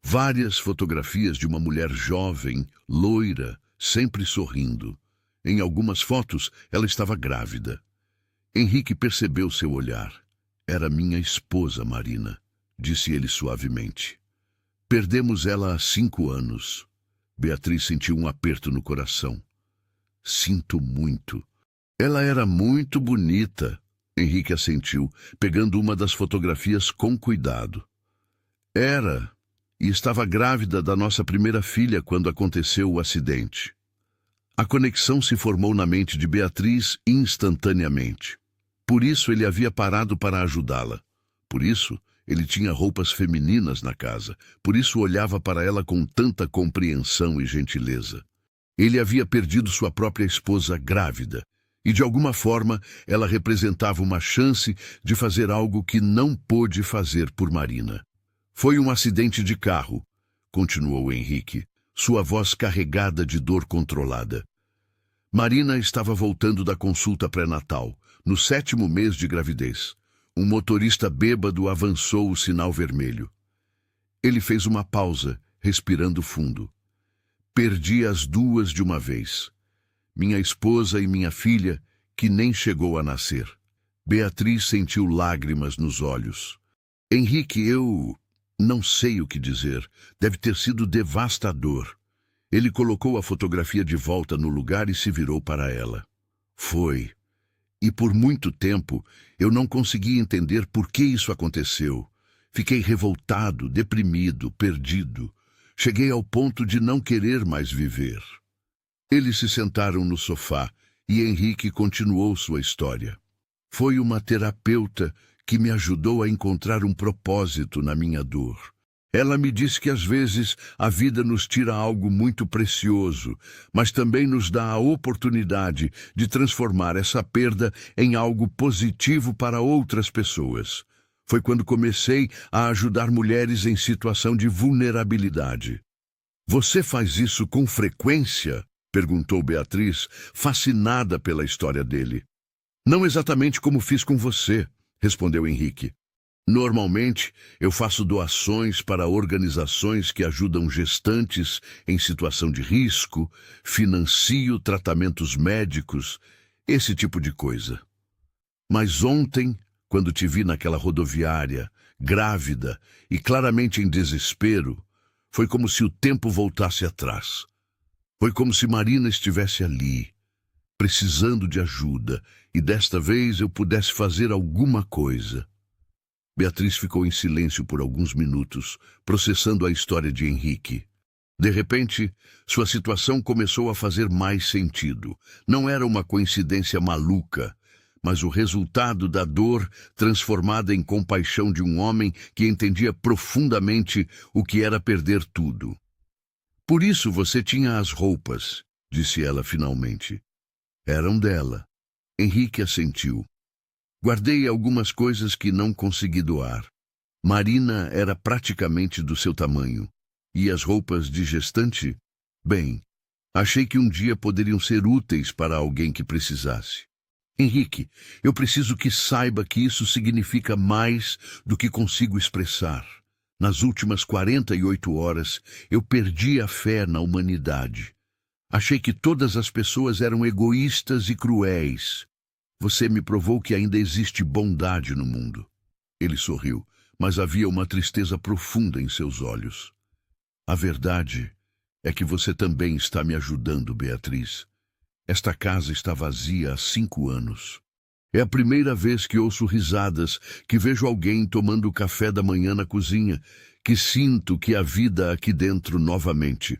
Várias fotografias de uma mulher jovem, loira, sempre sorrindo. Em algumas fotos, ela estava grávida. Henrique percebeu seu olhar. Era minha esposa, Marina, disse ele suavemente. Perdemos ela há 5 anos. Beatriz sentiu um aperto no coração. Sinto muito. Ela era muito bonita. Henrique assentiu, pegando uma das fotografias com cuidado. Era, e estava grávida da nossa primeira filha quando aconteceu o acidente. A conexão se formou na mente de Beatriz instantaneamente. Por isso ele havia parado para ajudá-la. Por isso ele tinha roupas femininas na casa. Por isso olhava para ela com tanta compreensão e gentileza. Ele havia perdido sua própria esposa grávida. E, de alguma forma, ela representava uma chance de fazer algo que não pôde fazer por Marina. Foi um acidente de carro, continuou Henrique, sua voz carregada de dor controlada. Marina estava voltando da consulta pré-natal, no 7º mês de gravidez. Um motorista bêbado avançou o sinal vermelho. Ele fez uma pausa, respirando fundo. Perdi as duas de uma vez. Minha esposa e minha filha, que nem chegou a nascer. Beatriz sentiu lágrimas nos olhos. Henrique, eu não sei o que dizer. Deve ter sido devastador. Ele colocou a fotografia de volta no lugar e se virou para ela. Foi. E por muito tempo eu não consegui entender por que isso aconteceu. Fiquei revoltado, deprimido, perdido. Cheguei ao ponto de não querer mais viver. Eles se sentaram no sofá e Henrique continuou sua história. Foi uma terapeuta que me ajudou a encontrar um propósito na minha dor. Ela me disse que às vezes a vida nos tira algo muito precioso, mas também nos dá a oportunidade de transformar essa perda em algo positivo para outras pessoas. Foi quando comecei a ajudar mulheres em situação de vulnerabilidade. Você faz isso com frequência? Perguntou Beatriz, fascinada pela história dele. Não exatamente como fiz com você, respondeu Henrique. Normalmente, eu faço doações para organizações que ajudam gestantes em situação de risco, financio tratamentos médicos, esse tipo de coisa. Mas ontem, quando te vi naquela rodoviária, grávida e claramente em desespero, foi como se o tempo voltasse atrás. Foi como se Marina estivesse ali, precisando de ajuda, e desta vez eu pudesse fazer alguma coisa. Beatriz ficou em silêncio por alguns minutos, processando a história de Henrique. De repente, sua situação começou a fazer mais sentido. Não era uma coincidência maluca, mas o resultado da dor transformada em compaixão de um homem que entendia profundamente o que era perder tudo. Por isso você tinha as roupas, disse ela finalmente. Eram dela. Henrique assentiu. Guardei algumas coisas que não consegui doar. Marina era praticamente do seu tamanho. E as roupas de gestante? Bem, achei que um dia poderiam ser úteis para alguém que precisasse. Henrique, eu preciso que saiba que isso significa mais do que consigo expressar. Nas últimas 48 horas, eu perdi a fé na humanidade. Achei que todas as pessoas eram egoístas e cruéis. Você me provou que ainda existe bondade no mundo. Ele sorriu, mas havia uma tristeza profunda em seus olhos. A verdade é que você também está me ajudando, Beatriz. Esta casa está vazia há 5 anos. É a primeira vez que ouço risadas, que vejo alguém tomando café da manhã na cozinha, que sinto que há vida aqui dentro novamente.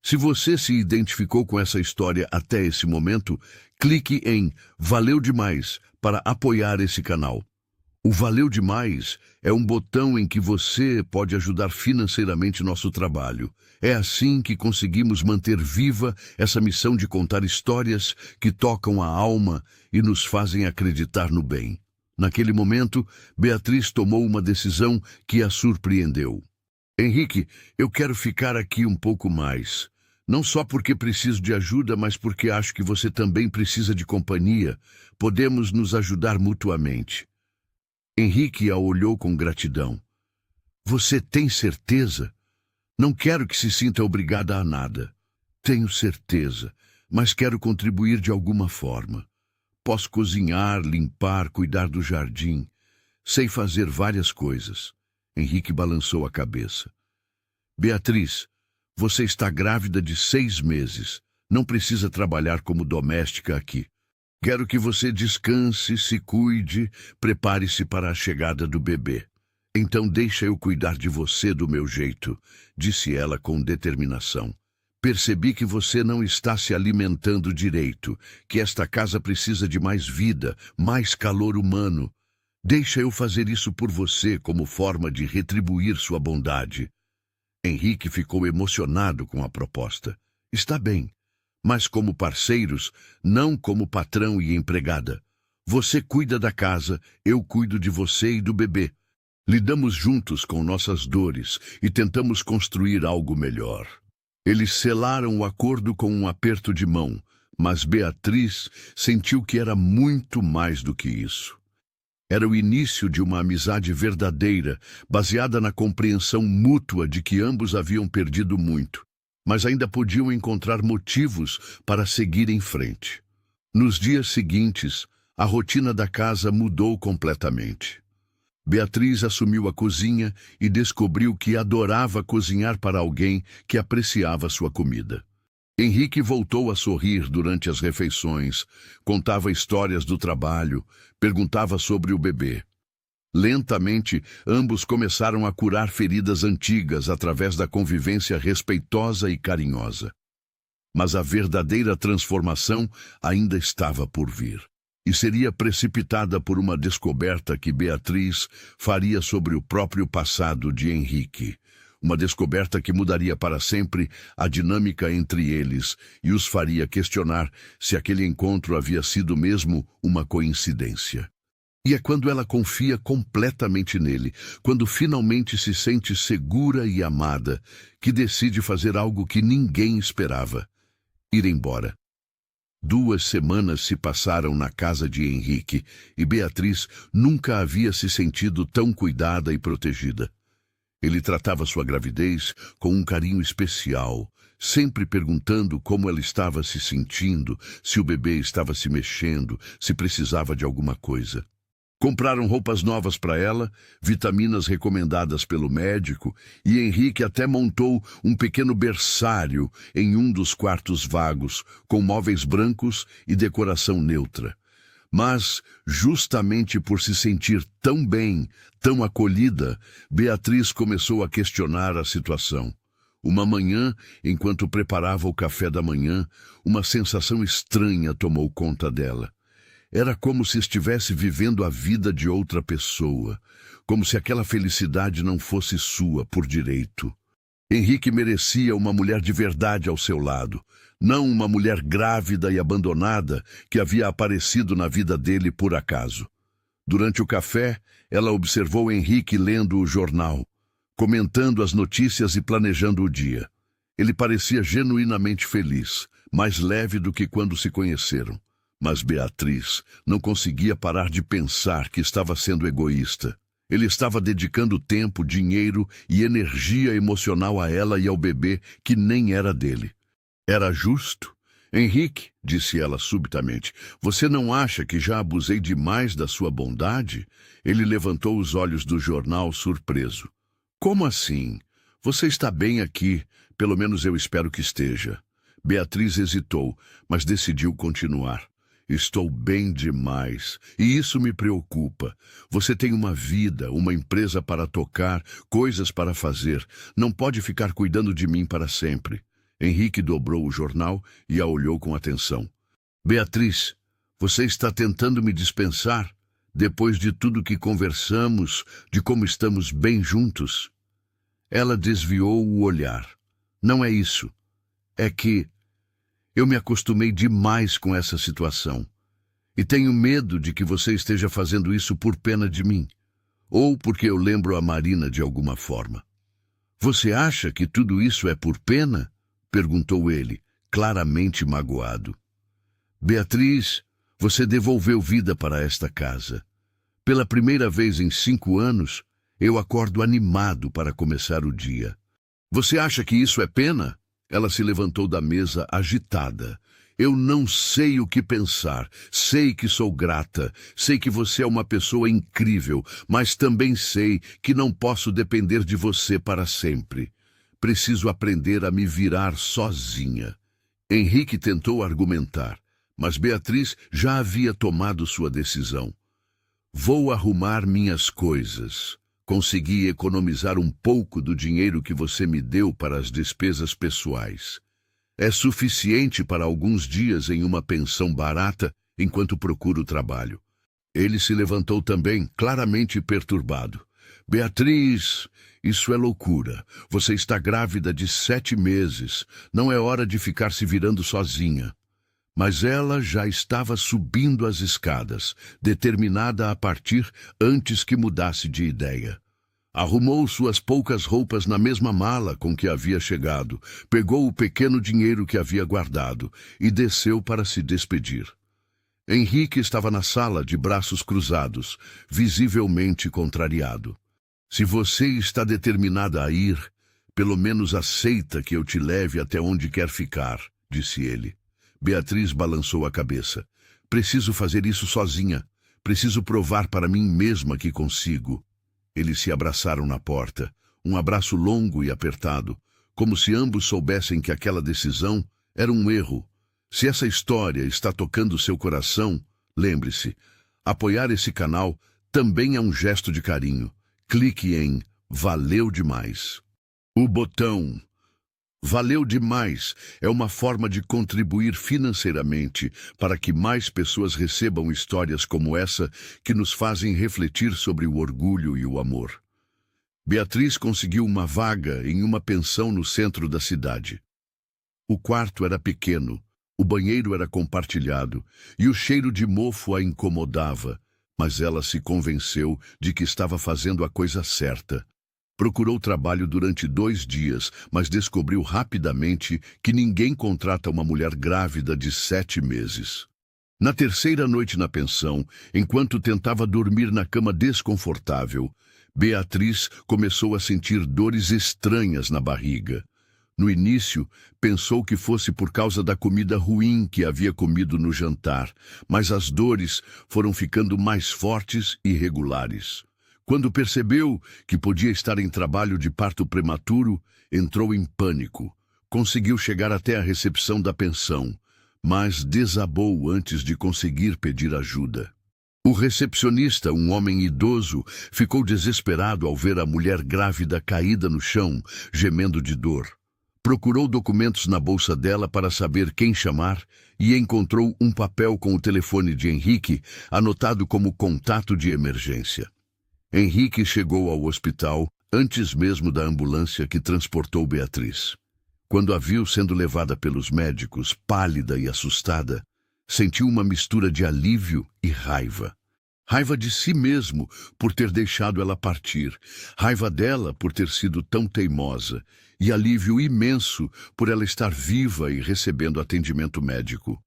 Se você se identificou com essa história até esse momento, clique em Valeu Demais para apoiar esse canal. O Valeu Demais é um botão em que você pode ajudar financeiramente nosso trabalho. É assim que conseguimos manter viva essa missão de contar histórias que tocam a alma e nos fazem acreditar no bem. Naquele momento, Beatriz tomou uma decisão que a surpreendeu. Henrique, eu quero ficar aqui um pouco mais. Não só porque preciso de ajuda, mas porque acho que você também precisa de companhia. Podemos nos ajudar mutuamente. Henrique a olhou com gratidão. Você tem certeza? Não quero que se sinta obrigada a nada. Tenho certeza, mas quero contribuir de alguma forma. Posso cozinhar, limpar, cuidar do jardim. Sei fazer várias coisas. Henrique balançou a cabeça. Beatriz, você está grávida de 6 meses. Não precisa trabalhar como doméstica aqui. Quero que você descanse, se cuide, prepare-se para a chegada do bebê. Então deixa eu cuidar de você do meu jeito, disse ela com determinação. Percebi que você não está se alimentando direito, que esta casa precisa de mais vida, mais calor humano. Deixa eu fazer isso por você como forma de retribuir sua bondade. Henrique ficou emocionado com a proposta. Está bem. Mas como parceiros, não como patrão e empregada. Você cuida da casa, eu cuido de você e do bebê. Lidamos juntos com nossas dores e tentamos construir algo melhor. Eles selaram o acordo com um aperto de mão, mas Beatriz sentiu que era muito mais do que isso. Era o início de uma amizade verdadeira, baseada na compreensão mútua de que ambos haviam perdido muito, mas ainda podiam encontrar motivos para seguir em frente. Nos dias seguintes, a rotina da casa mudou completamente. Beatriz assumiu a cozinha e descobriu que adorava cozinhar para alguém que apreciava sua comida. Henrique voltou a sorrir durante as refeições, contava histórias do trabalho, perguntava sobre o bebê. Lentamente, ambos começaram a curar feridas antigas através da convivência respeitosa e carinhosa. Mas a verdadeira transformação ainda estava por vir. E seria precipitada por uma descoberta que Beatriz faria sobre o próprio passado de Henrique. Uma descoberta que mudaria para sempre a dinâmica entre eles e os faria questionar se aquele encontro havia sido mesmo uma coincidência. E é quando ela confia completamente nele, quando finalmente se sente segura e amada, que decide fazer algo que ninguém esperava: ir embora. 2 semanas se passaram na casa de Henrique e Beatriz nunca havia se sentido tão cuidada e protegida. Ele tratava sua gravidez com um carinho especial, sempre perguntando como ela estava se sentindo, se o bebê estava se mexendo, se precisava de alguma coisa. Compraram roupas novas para ela, vitaminas recomendadas pelo médico, e Henrique até montou um pequeno berçário em um dos quartos vagos, com móveis brancos e decoração neutra. Mas, justamente por se sentir tão bem, tão acolhida, Beatriz começou a questionar a situação. Uma manhã, enquanto preparava o café da manhã, uma sensação estranha tomou conta dela. Era como se estivesse vivendo a vida de outra pessoa, como se aquela felicidade não fosse sua por direito. Henrique merecia uma mulher de verdade ao seu lado, não uma mulher grávida e abandonada que havia aparecido na vida dele por acaso. Durante o café, ela observou Henrique lendo o jornal, comentando as notícias e planejando o dia. Ele parecia genuinamente feliz, mais leve do que quando se conheceram. Mas Beatriz não conseguia parar de pensar que estava sendo egoísta. Ele estava dedicando tempo, dinheiro e energia emocional a ela e ao bebê que nem era dele. Era justo? Henrique, disse ela subitamente, você não acha que já abusei demais da sua bondade? Ele levantou os olhos do jornal surpreso. Como assim? Você está bem aqui, pelo menos eu espero que esteja. Beatriz hesitou, mas decidiu continuar. Estou bem demais, e isso me preocupa. Você tem uma vida, uma empresa para tocar, coisas para fazer. Não pode ficar cuidando de mim para sempre. Henrique dobrou o jornal e a olhou com atenção. Beatriz, você está tentando me dispensar? Depois de tudo que conversamos, de como estamos bem juntos? Ela desviou o olhar. Não é isso. É que eu me acostumei demais com essa situação. E tenho medo de que você esteja fazendo isso por pena de mim. Ou porque eu lembro a Marina de alguma forma. Você acha que tudo isso é por pena? Perguntou ele, claramente magoado. Beatriz, você devolveu vida para esta casa. Pela primeira vez em 5 anos, eu acordo animado para começar o dia. Você acha que isso é pena? Ela se levantou da mesa agitada. Eu não sei o que pensar. Sei que sou grata. Sei que você é uma pessoa incrível, mas também sei que não posso depender de você para sempre. Preciso aprender a me virar sozinha. Henrique tentou argumentar, mas Beatriz já havia tomado sua decisão. Vou arrumar minhas coisas. Consegui economizar um pouco do dinheiro que você me deu para as despesas pessoais. É suficiente para alguns dias em uma pensão barata enquanto procuro trabalho. Ele se levantou também, claramente perturbado. Beatriz, isso é loucura. Você está grávida de 7 meses. Não é hora de ficar se virando sozinha. Mas ela já estava subindo as escadas, determinada a partir antes que mudasse de ideia. Arrumou suas poucas roupas na mesma mala com que havia chegado, pegou o pequeno dinheiro que havia guardado e desceu para se despedir. Henrique estava na sala de braços cruzados, visivelmente contrariado. Se você está determinada a ir, pelo menos aceita que eu te leve até onde quer ficar, disse ele. Beatriz balançou a cabeça. Preciso fazer isso sozinha. Preciso provar para mim mesma que consigo. Eles se abraçaram na porta, um abraço longo e apertado, como se ambos soubessem que aquela decisão era um erro. Se essa história está tocando seu coração, lembre-se, apoiar esse canal também é um gesto de carinho. Clique em Valeu Demais. O botão Valeu Demais é uma forma de contribuir financeiramente para que mais pessoas recebam histórias como essa que nos fazem refletir sobre o orgulho e o amor. Beatriz conseguiu uma vaga em uma pensão no centro da cidade. O quarto era pequeno, o banheiro era compartilhado e o cheiro de mofo a incomodava, mas ela se convenceu de que estava fazendo a coisa certa. Procurou trabalho durante 2 dias, mas descobriu rapidamente que ninguém contrata uma mulher grávida de 7 meses. Na terceira noite na pensão, enquanto tentava dormir na cama desconfortável, Beatriz começou a sentir dores estranhas na barriga. No início, pensou que fosse por causa da comida ruim que havia comido no jantar, mas as dores foram ficando mais fortes e regulares. Quando percebeu que podia estar em trabalho de parto prematuro, entrou em pânico. Conseguiu chegar até a recepção da pensão, mas desabou antes de conseguir pedir ajuda. O recepcionista, um homem idoso, ficou desesperado ao ver a mulher grávida caída no chão, gemendo de dor. Procurou documentos na bolsa dela para saber quem chamar e encontrou um papel com o telefone de Henrique, anotado como contato de emergência. Henrique chegou ao hospital antes mesmo da ambulância que transportou Beatriz. Quando a viu sendo levada pelos médicos, pálida e assustada, sentiu uma mistura de alívio e raiva. Raiva de si mesmo por ter deixado ela partir, raiva dela por ter sido tão teimosa e alívio imenso por ela estar viva e recebendo atendimento médico.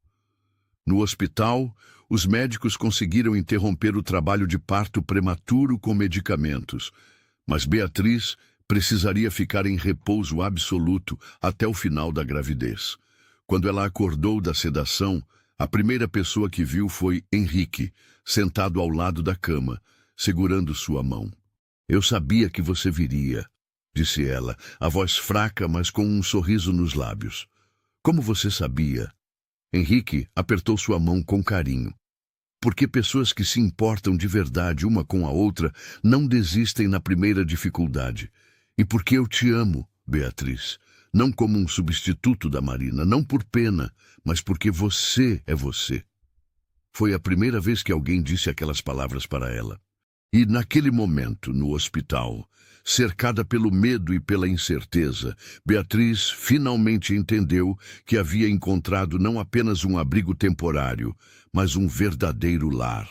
No hospital, os médicos conseguiram interromper o trabalho de parto prematuro com medicamentos, mas Beatriz precisaria ficar em repouso absoluto até o final da gravidez. Quando ela acordou da sedação, a primeira pessoa que viu foi Henrique, sentado ao lado da cama, segurando sua mão. "Eu sabia que você viria", disse ela, a voz fraca, mas com um sorriso nos lábios. "Como você sabia?" Henrique apertou sua mão com carinho. "Porque pessoas que se importam de verdade uma com a outra não desistem na primeira dificuldade. E porque eu te amo, Beatriz. Não como um substituto da Marina, não por pena, mas porque você é você." Foi a primeira vez que alguém disse aquelas palavras para ela. E naquele momento, no hospital, cercada pelo medo e pela incerteza, Beatriz finalmente entendeu que havia encontrado não apenas um abrigo temporário, mas um verdadeiro lar.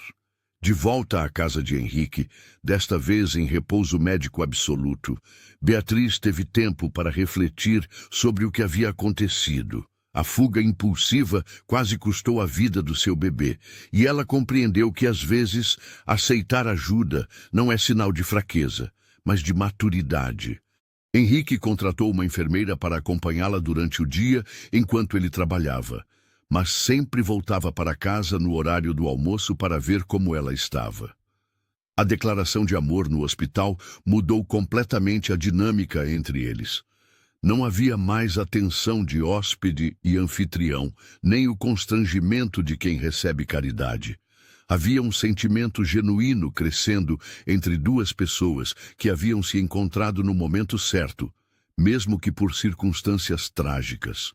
De volta à casa de Henrique, desta vez em repouso médico absoluto, Beatriz teve tempo para refletir sobre o que havia acontecido. A fuga impulsiva quase custou a vida do seu bebê, e ela compreendeu que, às vezes, aceitar ajuda não é sinal de fraqueza, mas de maturidade. Henrique contratou uma enfermeira para acompanhá-la durante o dia enquanto ele trabalhava, mas sempre voltava para casa no horário do almoço para ver como ela estava. A declaração de amor no hospital mudou completamente a dinâmica entre eles. Não havia mais a tensão de hóspede e anfitrião, nem o constrangimento de quem recebe caridade. Havia um sentimento genuíno crescendo entre duas pessoas que haviam se encontrado no momento certo, mesmo que por circunstâncias trágicas.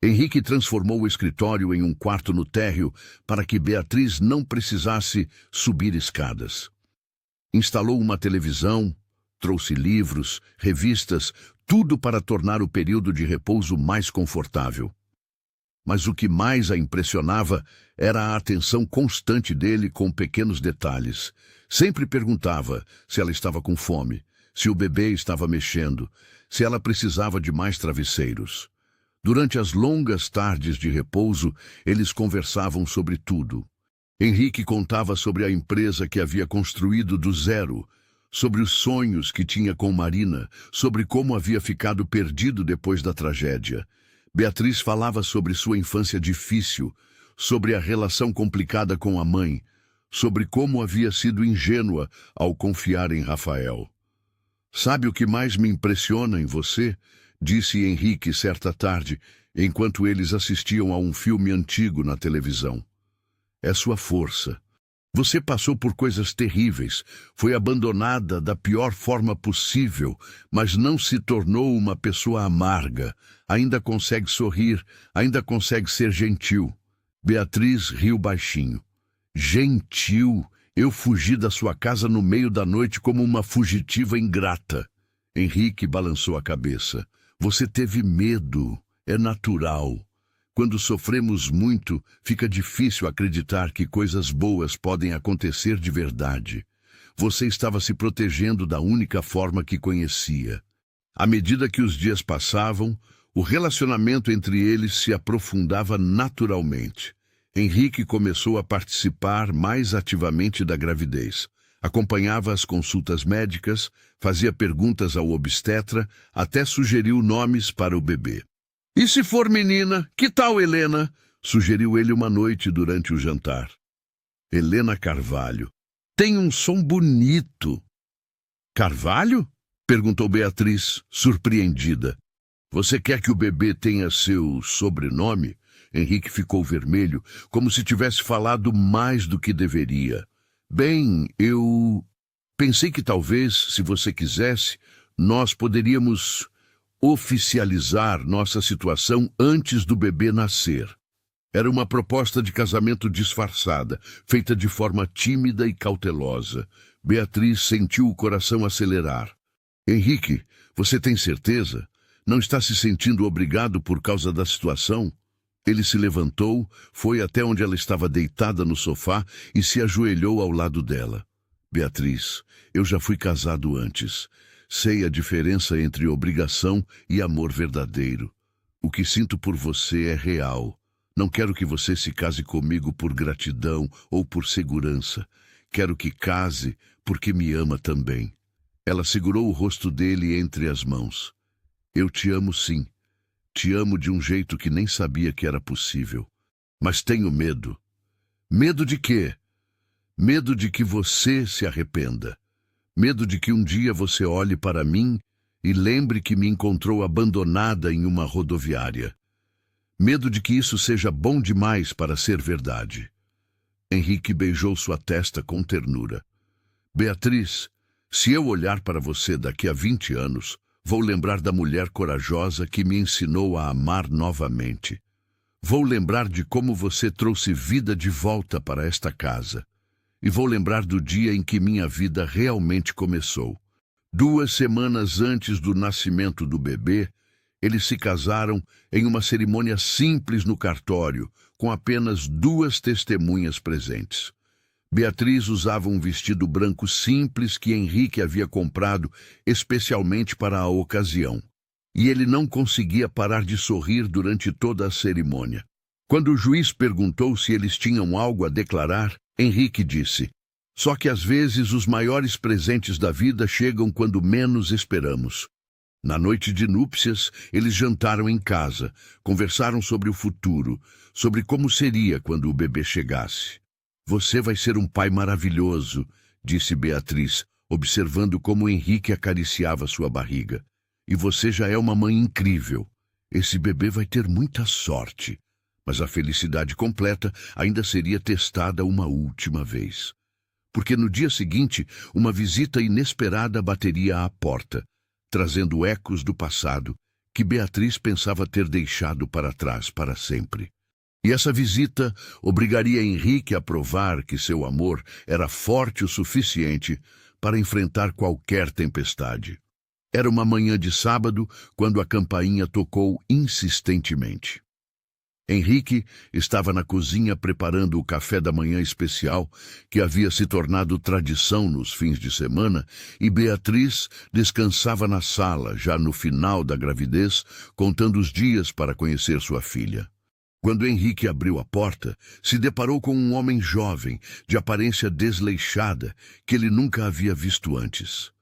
Henrique transformou o escritório em um quarto no térreo para que Beatriz não precisasse subir escadas. Instalou uma televisão, trouxe livros, revistas, tudo para tornar o período de repouso mais confortável. Mas o que mais a impressionava era a atenção constante dele com pequenos detalhes. Sempre perguntava se ela estava com fome, se o bebê estava mexendo, se ela precisava de mais travesseiros. Durante as longas tardes de repouso, eles conversavam sobre tudo. Henrique contava sobre a empresa que havia construído do zero, sobre os sonhos que tinha com Marina, sobre como havia ficado perdido depois da tragédia. Beatriz falava sobre sua infância difícil, sobre a relação complicada com a mãe, sobre como havia sido ingênua ao confiar em Rafael. "Sabe o que mais me impressiona em você?", disse Henrique certa tarde, enquanto eles assistiam a um filme antigo na televisão. "É sua força. Você passou por coisas terríveis, foi abandonada da pior forma possível, mas não se tornou uma pessoa amarga. Ainda consegue sorrir, ainda consegue ser gentil." Beatriz riu baixinho. "Gentil? Eu fugi da sua casa no meio da noite como uma fugitiva ingrata." Henrique balançou a cabeça. "Você teve medo. É natural. Quando sofremos muito, fica difícil acreditar que coisas boas podem acontecer de verdade. Você estava se protegendo da única forma que conhecia." À medida que os dias passavam, o relacionamento entre eles se aprofundava naturalmente. Henrique começou a participar mais ativamente da gravidez. Acompanhava as consultas médicas, fazia perguntas ao obstetra, até sugeriu nomes para o bebê. "E se for menina, que tal Helena?", sugeriu ele uma noite durante o jantar. "Helena Carvalho. Tem um som bonito." "Carvalho?", perguntou Beatriz, surpreendida. "Você quer que o bebê tenha seu sobrenome?" Henrique ficou vermelho, como se tivesse falado mais do que deveria. "Bem, eu pensei que talvez, se você quisesse, nós poderíamos oficializar nossa situação antes do bebê nascer. Era uma proposta de casamento disfarçada, feita de forma tímida e cautelosa. Beatriz sentiu o coração acelerar. Henrique, você tem certeza? Não está se sentindo obrigado por causa da situação? Ele se levantou, foi até onde ela estava deitada no sofá e se ajoelhou ao lado dela. Beatriz, eu já fui casado antes. Sei a diferença entre obrigação e amor verdadeiro. O que sinto por você é real. Não quero que você se case comigo por gratidão ou por segurança. Quero que case porque me ama também. Ela segurou o rosto dele entre as mãos. Eu te amo sim. Te amo de um jeito que nem sabia que era possível. Mas tenho medo. Medo de quê? Medo de que você se arrependa. Medo de que um dia você olhe para mim e lembre que me encontrou abandonada em uma rodoviária. Medo de que isso seja bom demais para ser verdade. Henrique beijou sua testa com ternura. Beatriz, se eu olhar para você daqui a 20 anos, vou lembrar da mulher corajosa que me ensinou a amar novamente. Vou lembrar de como você trouxe vida de volta para esta casa. E vou lembrar do dia em que minha vida realmente começou. 2 semanas antes do nascimento do bebê, eles se casaram em uma cerimônia simples no cartório, com apenas 2 testemunhas presentes. Beatriz usava um vestido branco simples que Henrique havia comprado especialmente para a ocasião. E ele não conseguia parar de sorrir durante toda a cerimônia. Quando o juiz perguntou se eles tinham algo a declarar, Henrique disse: só que às vezes os maiores presentes da vida chegam quando menos esperamos. Na noite de núpcias, eles jantaram em casa, conversaram sobre o futuro, sobre como seria quando o bebê chegasse. Você vai ser um pai maravilhoso, disse Beatriz, observando como Henrique acariciava sua barriga. E você já é uma mãe incrível. Esse bebê vai ter muita sorte. Mas a felicidade completa ainda seria testada uma última vez. Porque no dia seguinte, uma visita inesperada bateria à porta, trazendo ecos do passado que Beatriz pensava ter deixado para trás para sempre. E essa visita obrigaria Henrique a provar que seu amor era forte o suficiente para enfrentar qualquer tempestade. Era uma manhã de sábado quando a campainha tocou insistentemente. Henrique estava na cozinha preparando o café da manhã especial que havia se tornado tradição nos fins de semana e Beatriz descansava na sala, já no final da gravidez, contando os dias para conhecer sua filha. Quando Henrique abriu a porta, se deparou com um homem jovem, de aparência desleixada, que ele nunca havia visto antes.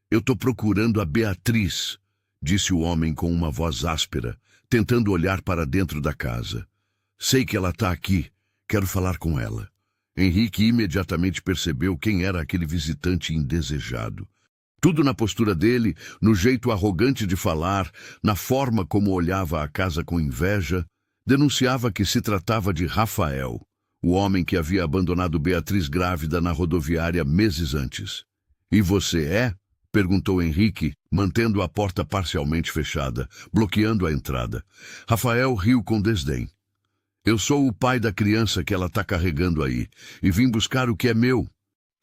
Eu estou procurando a Beatriz, disse o homem com uma voz áspera, tentando olhar para dentro da casa. Sei que ela está aqui. Quero falar com ela. Henrique imediatamente percebeu quem era aquele visitante indesejado. Tudo na postura dele, no jeito arrogante de falar, na forma como olhava a casa com inveja, denunciava que se tratava de Rafael, o homem que havia abandonado Beatriz grávida na rodoviária meses antes. E você é? Perguntou Henrique, mantendo a porta parcialmente fechada, bloqueando a entrada. Rafael riu com desdém. Eu sou o pai da criança que ela está carregando aí, e vim buscar o que é meu.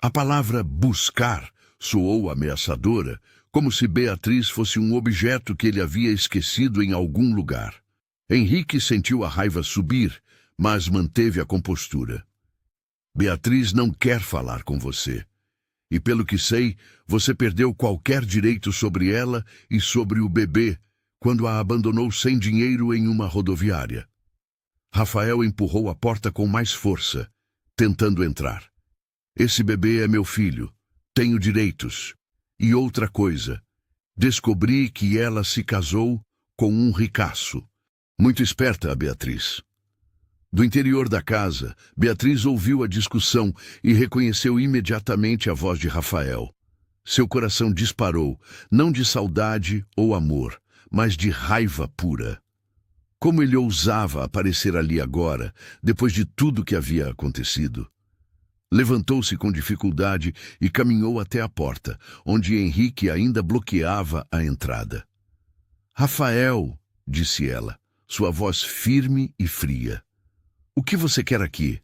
A palavra buscar soou ameaçadora, como se Beatriz fosse um objeto que ele havia esquecido em algum lugar. Henrique sentiu a raiva subir, mas manteve a compostura. Beatriz não quer falar com você. E pelo que sei, você perdeu qualquer direito sobre ela e sobre o bebê quando a abandonou sem dinheiro em uma rodoviária. Rafael empurrou a porta com mais força, tentando entrar. Esse bebê é meu filho. Tenho direitos. E outra coisa. Descobri que ela se casou com um ricaço. Muito esperta, a Beatriz. Do interior da casa, Beatriz ouviu a discussão e reconheceu imediatamente a voz de Rafael. Seu coração disparou, não de saudade ou amor, mas de raiva pura. Como ele ousava aparecer ali agora, depois de tudo que havia acontecido? Levantou-se com dificuldade e caminhou até a porta, onde Henrique ainda bloqueava a entrada. Rafael, disse ela, sua voz firme e fria. O que você quer aqui?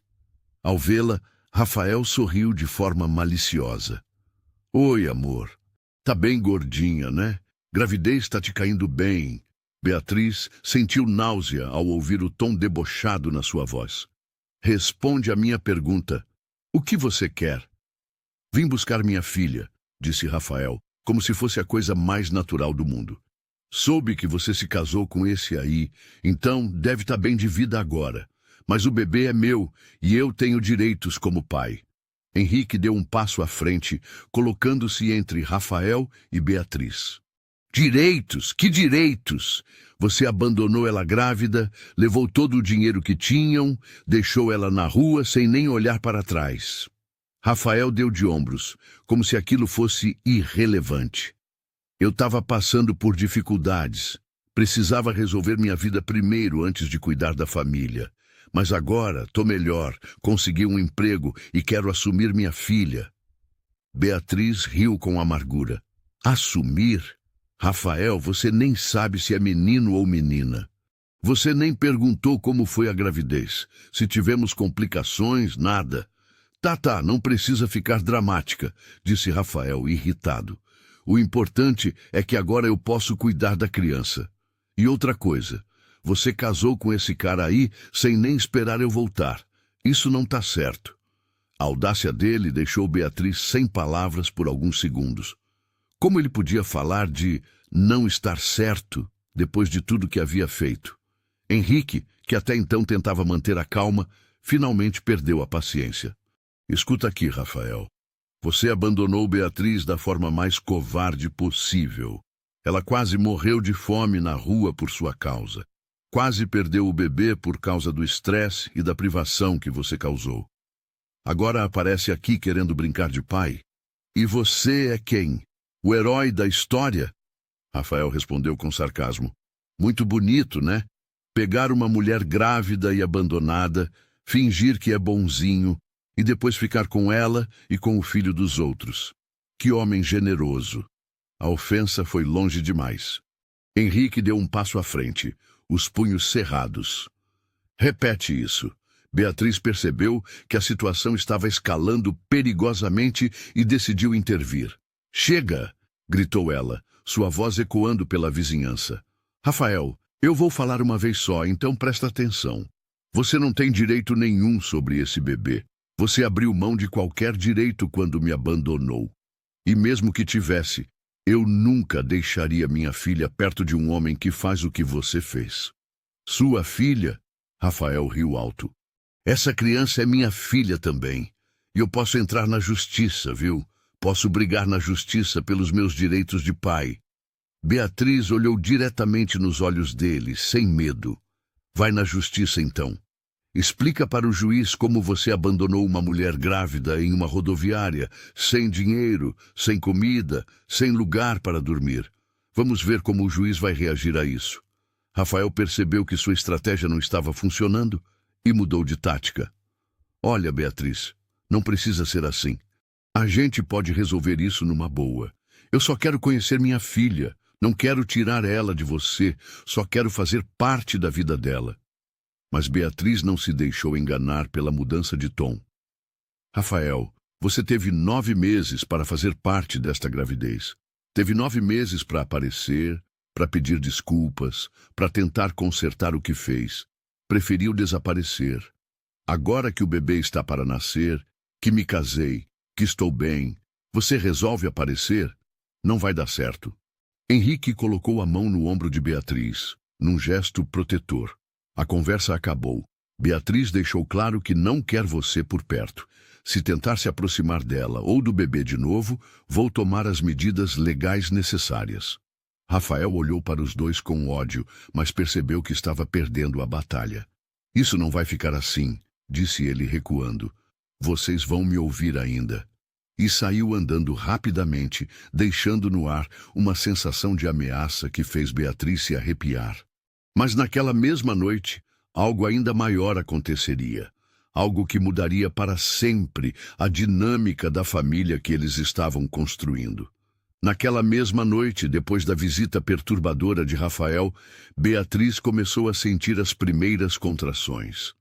Ao vê-la, Rafael sorriu de forma maliciosa. Oi, amor. Tá bem gordinha, né? Gravidez tá te caindo bem. Beatriz sentiu náusea ao ouvir o tom debochado na sua voz. Responde à minha pergunta. O que você quer? Vim buscar minha filha, disse Rafael, como se fosse a coisa mais natural do mundo. Soube que você se casou com esse aí, então deve estar bem de vida agora. Mas o bebê é meu e eu tenho direitos como pai. Henrique deu um passo à frente, colocando-se entre Rafael e Beatriz. Direitos? Que direitos? Você abandonou ela grávida, levou todo o dinheiro que tinham, deixou ela na rua sem nem olhar para trás. Rafael deu de ombros, como se aquilo fosse irrelevante. Eu estava passando por dificuldades. Precisava resolver minha vida primeiro antes de cuidar da família. Mas agora estou melhor, consegui um emprego e quero assumir minha filha. Beatriz riu com amargura. Assumir? Rafael, você nem sabe se é menino ou menina. Você nem perguntou como foi a gravidez. Se tivemos complicações, nada. Tá, não precisa ficar dramática, disse Rafael, irritado. O importante é que agora eu posso cuidar da criança. E outra coisa, você casou com esse cara aí sem nem esperar eu voltar. Isso não tá certo. A audácia dele deixou Beatriz sem palavras por alguns segundos. Como ele podia falar de não estar certo depois de tudo que havia feito? Henrique, que até então tentava manter a calma, finalmente perdeu a paciência. Escuta aqui, Rafael. Você abandonou Beatriz da forma mais covarde possível. Ela quase morreu de fome na rua por sua causa. Quase perdeu o bebê por causa do estresse e da privação que você causou. Agora aparece aqui querendo brincar de pai. E você é quem? O herói da história? Rafael respondeu com sarcasmo. Muito bonito, né? Pegar uma mulher grávida e abandonada, fingir que é bonzinho e depois ficar com ela e com o filho dos outros. Que homem generoso. A ofensa foi longe demais. Henrique deu um passo à frente, os punhos cerrados. Repete isso. Beatriz percebeu que a situação estava escalando perigosamente e decidiu intervir. Chega! Gritou ela, sua voz ecoando pela vizinhança. Rafael, eu vou falar uma vez só, então presta atenção. Você não tem direito nenhum sobre esse bebê. Você abriu mão de qualquer direito quando me abandonou. E mesmo que tivesse, eu nunca deixaria minha filha perto de um homem que faz o que você fez. Sua filha? Rafael riu alto. Essa criança é minha filha também. E eu posso entrar na justiça, viu? Posso brigar na justiça pelos meus direitos de pai. Beatriz olhou diretamente nos olhos dele, sem medo. Vai na justiça, então. Explica para o juiz como você abandonou uma mulher grávida em uma rodoviária, sem dinheiro, sem comida, sem lugar para dormir. Vamos ver como o juiz vai reagir a isso. Rafael percebeu que sua estratégia não estava funcionando e mudou de tática. Olha, Beatriz, não precisa ser assim. A gente pode resolver isso numa boa. Eu só quero conhecer minha filha. Não quero tirar ela de você. Só quero fazer parte da vida dela. Mas Beatriz não se deixou enganar pela mudança de tom. Rafael, você teve 9 meses para fazer parte desta gravidez. Teve 9 meses para aparecer, para pedir desculpas, para tentar consertar o que fez. Preferiu desaparecer. Agora que o bebê está para nascer, que me casei, que estou bem, você resolve aparecer? Não vai dar certo. Henrique colocou a mão no ombro de Beatriz, num gesto protetor. A conversa acabou. Beatriz deixou claro que não quer você por perto. Se tentar se aproximar dela ou do bebê de novo, vou tomar as medidas legais necessárias. Rafael olhou para os dois com ódio, mas percebeu que estava perdendo a batalha. Isso não vai ficar assim, disse ele recuando. Vocês vão me ouvir ainda. E saiu andando rapidamente, deixando no ar uma sensação de ameaça que fez Beatriz se arrepiar. Mas naquela mesma noite, algo ainda maior aconteceria. Algo que mudaria para sempre a dinâmica da família que eles estavam construindo. Naquela mesma noite, depois da visita perturbadora de Rafael, Beatriz começou a sentir as primeiras contrações.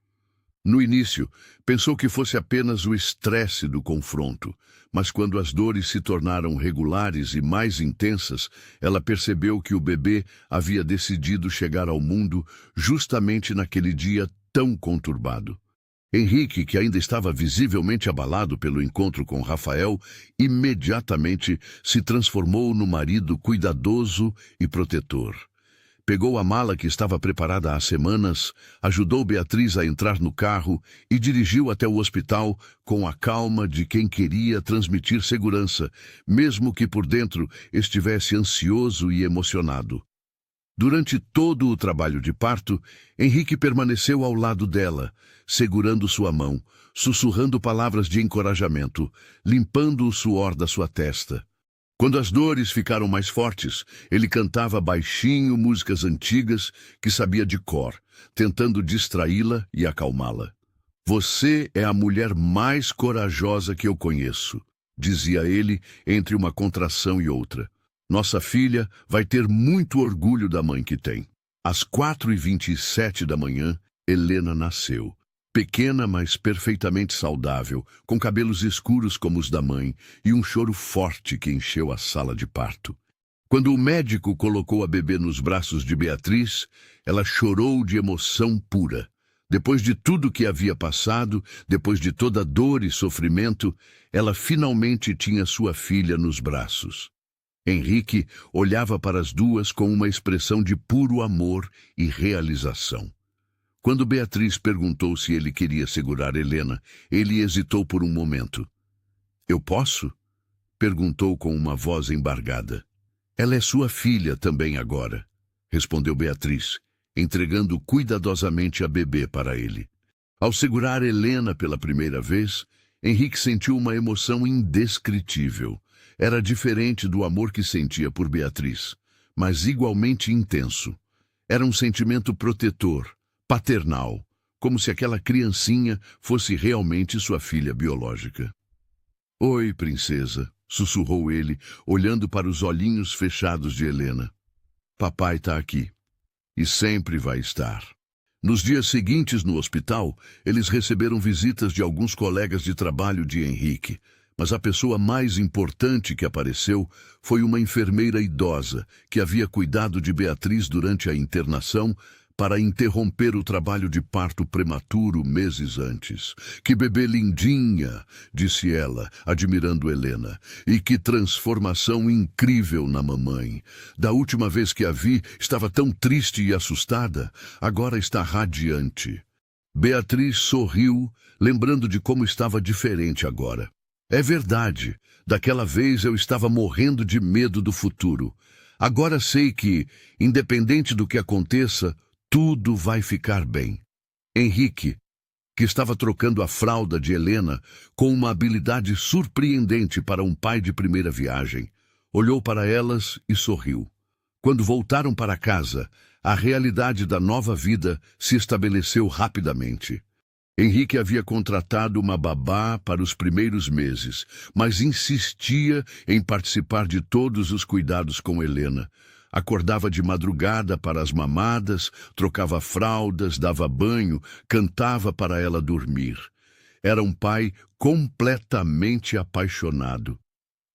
No início, pensou que fosse apenas o estresse do confronto, mas quando as dores se tornaram regulares e mais intensas, ela percebeu que o bebê havia decidido chegar ao mundo justamente naquele dia tão conturbado. Henrique, que ainda estava visivelmente abalado pelo encontro com Rafael, imediatamente se transformou no marido cuidadoso e protetor. Pegou a mala que estava preparada há semanas, ajudou Beatriz a entrar no carro e dirigiu até o hospital com a calma de quem queria transmitir segurança, mesmo que por dentro estivesse ansioso e emocionado. Durante todo o trabalho de parto, Henrique permaneceu ao lado dela, segurando sua mão, sussurrando palavras de encorajamento, limpando o suor da sua testa. Quando as dores ficaram mais fortes, ele cantava baixinho músicas antigas que sabia de cor, tentando distraí-la e acalmá-la. "Você é a mulher mais corajosa que eu conheço", dizia ele entre uma contração e outra. "Nossa filha vai ter muito orgulho da mãe que tem." Às 4h27 da manhã, Helena nasceu. Pequena, mas perfeitamente saudável, com cabelos escuros como os da mãe e um choro forte que encheu a sala de parto. Quando o médico colocou a bebê nos braços de Beatriz, ela chorou de emoção pura. Depois de tudo que havia passado, depois de toda dor e sofrimento, ela finalmente tinha sua filha nos braços. Henrique olhava para as duas com uma expressão de puro amor e realização. Quando Beatriz perguntou se ele queria segurar Helena, ele hesitou por um momento. "Eu posso?" perguntou com uma voz embargada. "Ela é sua filha também agora", respondeu Beatriz, entregando cuidadosamente a bebê para ele. Ao segurar Helena pela primeira vez, Henrique sentiu uma emoção indescritível. Era diferente do amor que sentia por Beatriz, mas igualmente intenso. Era um sentimento protetor, paternal, como se aquela criancinha fosse realmente sua filha biológica. "Oi, princesa", sussurrou ele, olhando para os olhinhos fechados de Helena. "Papai está aqui. E sempre vai estar." Nos dias seguintes no hospital, eles receberam visitas de alguns colegas de trabalho de Henrique, mas a pessoa mais importante que apareceu foi uma enfermeira idosa que havia cuidado de Beatriz durante a internação para interromper o trabalho de parto prematuro meses antes. "Que bebê lindinha", disse ela, admirando Helena. "E que transformação incrível na mamãe. Da última vez que a vi, estava tão triste e assustada. Agora está radiante." Beatriz sorriu, lembrando de como estava diferente agora. "É verdade. Daquela vez eu estava morrendo de medo do futuro. Agora sei que, independente do que aconteça, tudo vai ficar bem." Henrique, que estava trocando a fralda de Helena com uma habilidade surpreendente para um pai de primeira viagem, olhou para elas e sorriu. Quando voltaram para casa, a realidade da nova vida se estabeleceu rapidamente. Henrique havia contratado uma babá para os primeiros meses, mas insistia em participar de todos os cuidados com Helena. Acordava de madrugada para as mamadas, trocava fraldas, dava banho, cantava para ela dormir. Era um pai completamente apaixonado.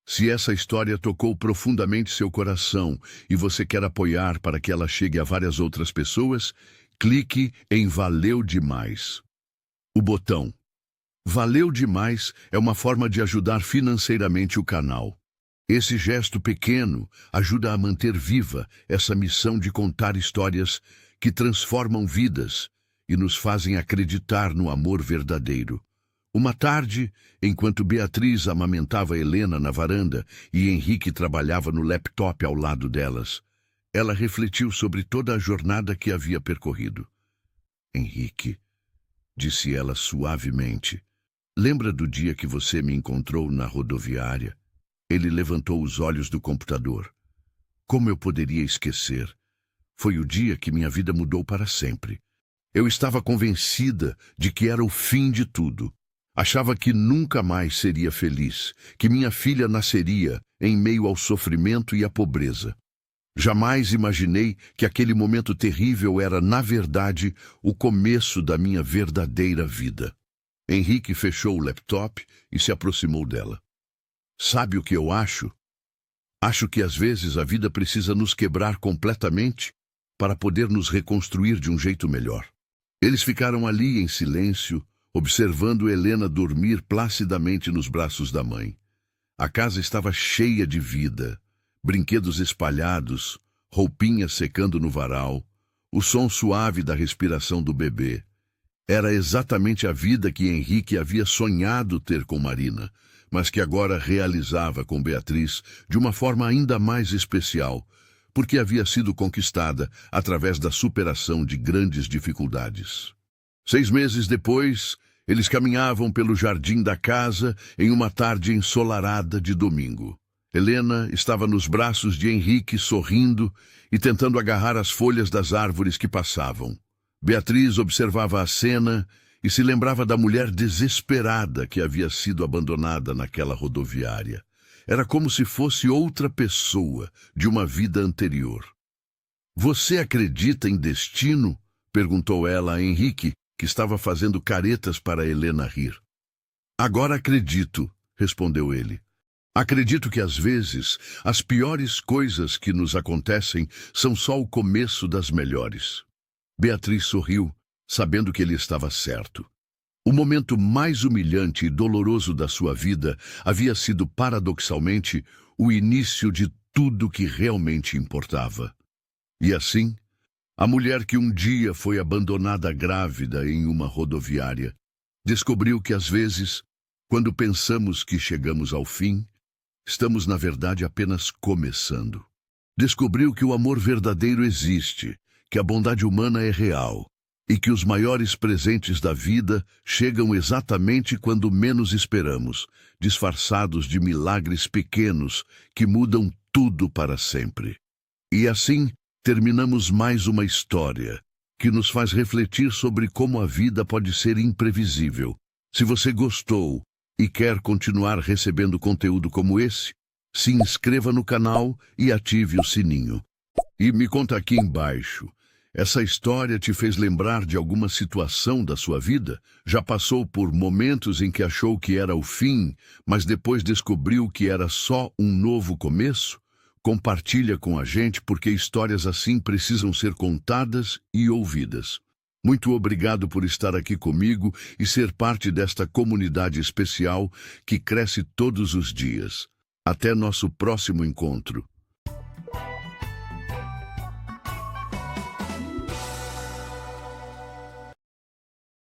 Se essa história tocou profundamente seu coração e você quer apoiar para que ela chegue a várias outras pessoas, clique em Valeu Demais. O botão Valeu Demais é uma forma de ajudar financeiramente o canal. Esse gesto pequeno ajuda a manter viva essa missão de contar histórias que transformam vidas e nos fazem acreditar no amor verdadeiro. Uma tarde, enquanto Beatriz amamentava Helena na varanda e Henrique trabalhava no laptop ao lado delas, ela refletiu sobre toda a jornada que havia percorrido. "Henrique", disse ela suavemente, "lembra do dia que você me encontrou na rodoviária?" Ele levantou os olhos do computador. "Como eu poderia esquecer? Foi o dia que minha vida mudou para sempre. Eu estava convencida de que era o fim de tudo. Achava que nunca mais seria feliz, que minha filha nasceria em meio ao sofrimento e à pobreza. Jamais imaginei que aquele momento terrível era, na verdade, o começo da minha verdadeira vida. Henrique fechou o laptop e se aproximou dela. Sabe o que eu acho? Acho que às vezes a vida precisa nos quebrar completamente para poder nos reconstruir de um jeito melhor. Eles ficaram ali em silêncio, observando Helena dormir placidamente nos braços da mãe. A casa estava cheia de vida, brinquedos espalhados, roupinhas secando no varal, o som suave da respiração do bebê. Era exatamente a vida que Henrique havia sonhado ter com Marina, mas que agora realizava com Beatriz de uma forma ainda mais especial, porque havia sido conquistada através da superação de grandes dificuldades. 6 meses depois, eles caminhavam pelo jardim da casa em uma tarde ensolarada de domingo. Helena estava nos braços de Henrique, sorrindo e tentando agarrar as folhas das árvores que passavam. Beatriz observava a cena e se lembrava da mulher desesperada que havia sido abandonada naquela rodoviária. Era como se fosse outra pessoa de uma vida anterior. "Você acredita em destino?" perguntou ela a Henrique, que estava fazendo caretas para Helena rir. "Agora acredito", respondeu ele. "Acredito que às vezes as piores coisas que nos acontecem são só o começo das melhores." Beatriz sorriu, sabendo que ele estava certo. O momento mais humilhante e doloroso da sua vida havia sido, paradoxalmente, o início de tudo que realmente importava. E assim, a mulher que um dia foi abandonada grávida em uma rodoviária, descobriu que às vezes, quando pensamos que chegamos ao fim, estamos na verdade apenas começando. Descobriu que o amor verdadeiro existe, que a bondade humana é real e que os maiores presentes da vida chegam exatamente quando menos esperamos, disfarçados de milagres pequenos que mudam tudo para sempre. E assim, terminamos mais uma história que nos faz refletir sobre como a vida pode ser imprevisível. Se você gostou e quer continuar recebendo conteúdo como esse, se inscreva no canal e ative o sininho. E me conta aqui embaixo, essa história te fez lembrar de alguma situação da sua vida? Já passou por momentos em que achou que era o fim, mas depois descobriu que era só um novo começo? Compartilha com a gente, porque histórias assim precisam ser contadas e ouvidas. Muito obrigado por estar aqui comigo e ser parte desta comunidade especial que cresce todos os dias. Até nosso próximo encontro.